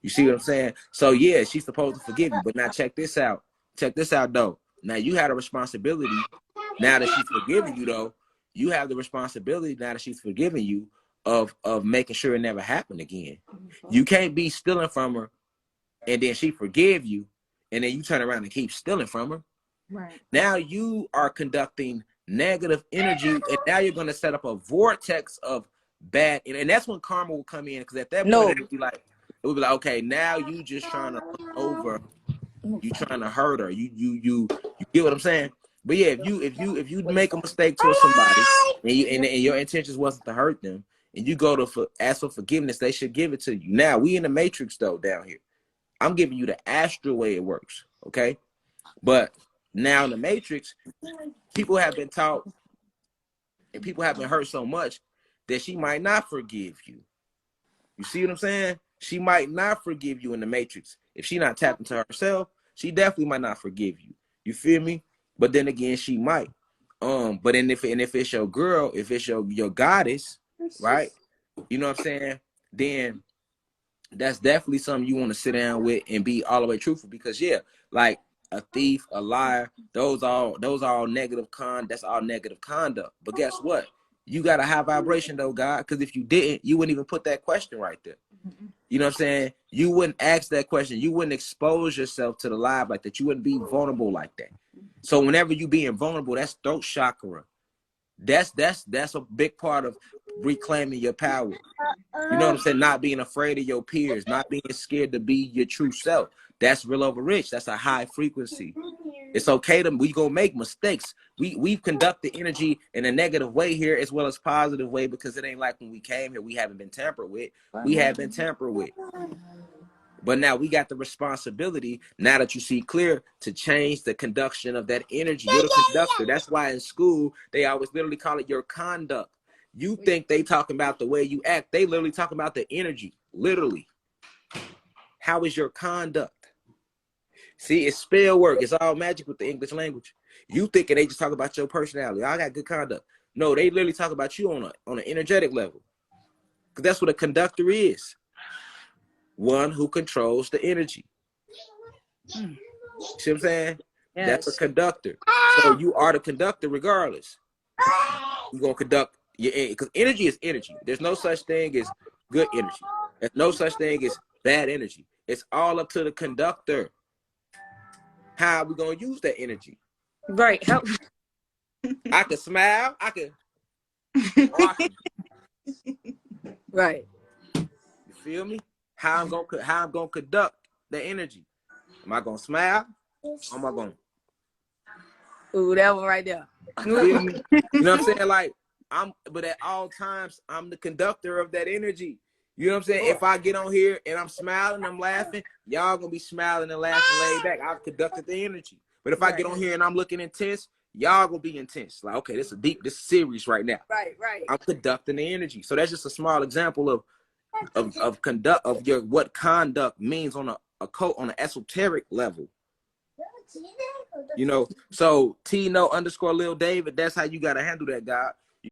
You see what I'm saying? So yeah, she's supposed to forgive you. But now check this out. Check this out though. Now you had a responsibility. Now that she's forgiven you though, you have the responsibility now that she's forgiven you of making sure it never happened again. You can't be stealing from her and then she forgive you and then you turn around and keep stealing from her. Right. Now you are conducting negative energy, and now you're going to set up a vortex of bad, and that's when karma will come in, because at that point No. it would be like, okay, now you just trying to over, you trying to hurt her. You get what I'm saying? But yeah, if you make a mistake towards somebody and your intentions wasn't to hurt them, and you go to ask for forgiveness, they should give it to you. Now we in the matrix though down here. I'm giving you the astral way it works, okay? But now in the matrix, people have been taught and people have been hurt so much that she might not forgive you. You see what I'm saying? She might not forgive you in the matrix. If she not tapped into herself, she definitely might not forgive you. You feel me? But then again, she might. But then if it's your girl, if it's your goddess, right? You know what I'm saying? Then that's definitely something you want to sit down with and be all the way truthful, because yeah, like a thief, a liar, those are all negative that's all negative conduct. But guess what? You got a high vibration though, God, because if you didn't, you wouldn't even put that question right there. You know what I'm saying? You wouldn't ask that question. You wouldn't expose yourself to the live like that. You wouldn't be vulnerable like that. So whenever you being vulnerable, that's throat chakra. That's a big part of reclaiming your power. You know what I'm saying? Not being afraid of your peers, not being scared to be your true self. That's real over rich. That's a high frequency. It's okay we gonna make mistakes. We've conducted energy in a negative way here as well as positive way, because it ain't like when we came here we haven't been tampered with. We have been tampered with. But now we got the responsibility, now that you see clear, to change the conduction of that energy. You're the conductor. That's why in school they always literally call it your conduct. You think they talking about the way you act. They literally talking about the energy. Literally. How is your conduct? See, it's spell work. It's all magic with the English language. You thinking they just talk about your personality. I got good conduct. No, they literally talk about you on an energetic level. Because that's what a conductor is. One who controls the energy. See what I'm saying? Yes. That's a conductor. So you are the conductor regardless. You're going to conduct your energy, because energy is energy. There's no such thing as good energy. There's no such thing as bad energy. It's all up to the conductor. How are we going to use that energy? Right. How? I can smile. I can. Right. You feel me? How I'm gonna conduct the energy? Am I gonna smile? Or am I gonna? Ooh, that one right there. Feel me? You know what I'm saying? Like but at all times I'm the conductor of that energy. You know what I'm saying? If I get on here and I'm smiling, I'm laughing, y'all gonna be smiling and laughing laid back. I've conducted the energy. But if I get on here and I'm looking intense, y'all gonna be intense. Like, okay, this is serious right now. Right. I'm conducting the energy. So that's just a small example of conduct of your what conduct means on on an esoteric level. You know, so Tino _Lil David, that's how you gotta handle that, God. You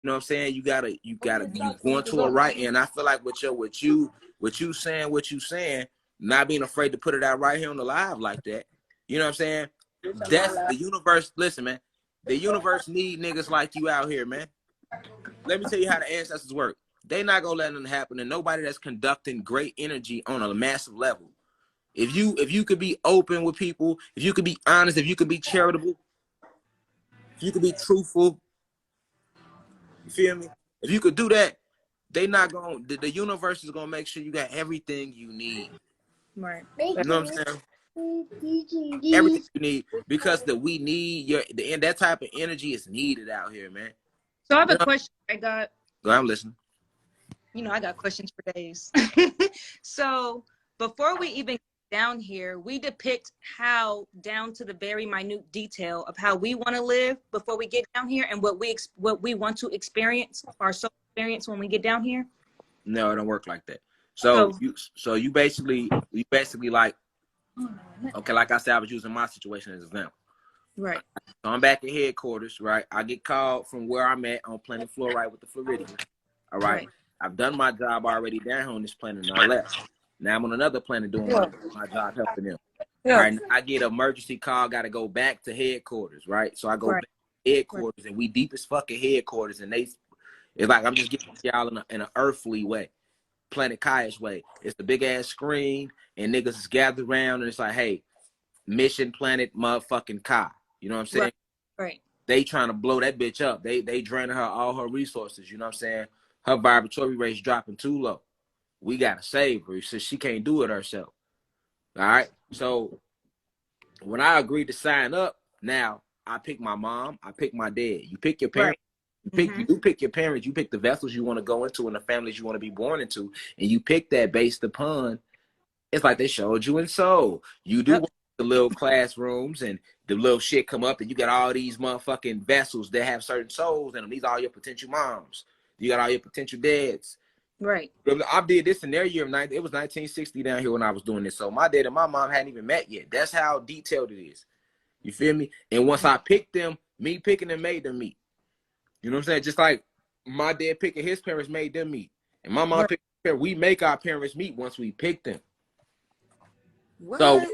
know what I'm saying? You going to a right end. I feel like what you saying, not being afraid to put it out right here on the live like that. You know what I'm saying? That's the universe. Listen, man, the universe need niggas like you out here, man. Let me tell you how the ancestors work. They not gonna let nothing happen to nobody that's conducting great energy on a massive level. If you could be open with people, if you could be honest, if you could be charitable, if you could be truthful, you feel me? If you could do that, they not gonna the universe is gonna make sure you got everything you need. Right. You know what I'm saying? Everything you need, because we need and that type of energy is needed out here, man. So I have You a know? question. I got, Go ahead, I'm listening. you know, I got questions for days. So before we even get down here, we depict how down to the very minute detail of how we want to live before we get down here, and what we want to experience, our soul experience when we get down here. No, it don't work like that. So you basically like, okay, like I said, I was using my situation as an example. Right. So I'm back at headquarters, right? I get called from where I'm at on planet Fluorite with the Floridian. All right. I've done my job already down here on this planet and I left. Now I'm on another planet doing my job, helping them. Yeah. All right. I get an emergency call, got to go back to headquarters, right? So I go back to headquarters and we deep as fucking headquarters, and it's like I'm just getting y'all in an earthly way, Planet Kaya's way. It's the big ass screen and niggas is gathered around and it's like, hey, Mission Planet motherfucking Kai. You know what I'm saying? Right. They trying to blow that bitch up. They draining her all her resources. You know what I'm saying? Her vibratory rate's dropping too low. We gotta save her so she can't do it herself. All right. So when I agreed to sign up, now I pick my mom, I pick my dad. You pick your parents. You pick your parents. You pick the vessels you want to go into and the families you want to be born into, and you pick that based upon. It's like they showed you in Soul. You do the little classrooms and the little shit come up and you got all these motherfucking vessels that have certain souls in them. These are all your potential moms. You got all your potential dads. Right. I did this in their year of it was 1960 down here when I was doing this. So my dad and my mom hadn't even met yet. That's how detailed it is. You feel me? And once I picked them, me picking them made them meet. You know what I'm saying? Just like my dad picking his parents made them meet. And my mom picked her parents. We make our parents meet once we pick them. What? So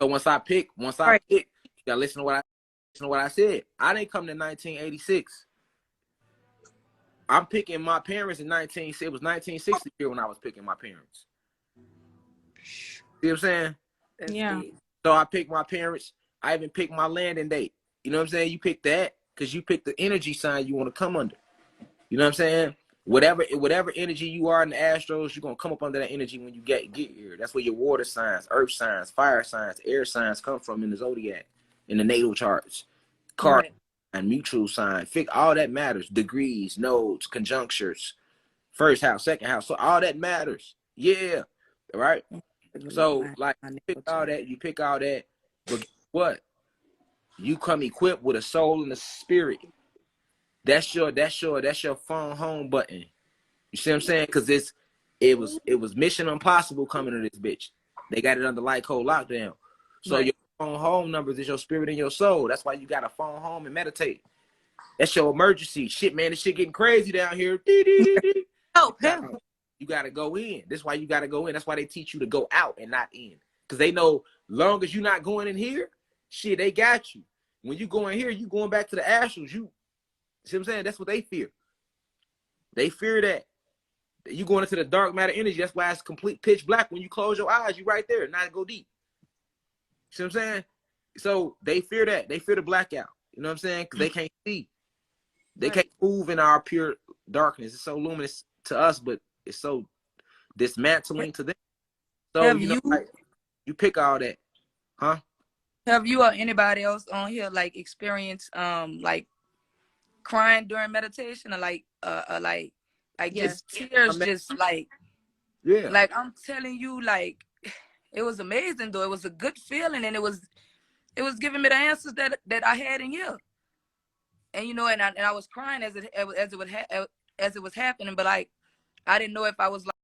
once I pick, you gotta listen to what I said. I didn't come to 1986. I'm picking my parents in it was 1960 here when I was picking my parents. See what I'm saying? Yeah. So I picked my parents. I even picked my landing date. You know what I'm saying? You pick that because you pick the energy sign you want to come under. You know what I'm saying? Whatever energy you are in the astros, you're gonna come up under that energy when you get here. That's where your water signs, earth signs, fire signs, air signs come from in the zodiac, in the natal charts. Card and mutual sign, all that matters. Degrees, nodes, conjunctures, first house, second house. So all that matters. Yeah. Right? So like you pick all that, but guess what? You come equipped with a soul and a spirit. That's your phone home button. You see what I'm saying? Because it was Mission Impossible coming to this bitch. They got it under light code lockdown. So your phone home numbers is your spirit and your soul. That's why you got to phone home and meditate. That's your emergency. Shit, man, this shit getting crazy down here. You got to go in. That's why you got to go in. That's why they teach you to go out and not in. Because they know long as you're not going in here, shit, they got you. When you go in here, you going back to the astrals. You see what I'm saying? That's what they fear. They fear that. You going into the dark matter energy. That's why it's complete pitch black. When you close your eyes, you right there. Not go deep. See what I'm saying? So they fear that. They fear the blackout. You know what I'm saying? Because they can't see. They can't move in our pure darkness. It's so luminous to us, but it's so dismantling to them. So you pick all that, huh? Have you or anybody else on here like experienced like crying during meditation, or like just tears, just like like I'm telling you, like it was amazing though. It was a good feeling, and it was It was giving me the answers that I had in here. And and I was crying as it was happening, but like I didn't know if I was like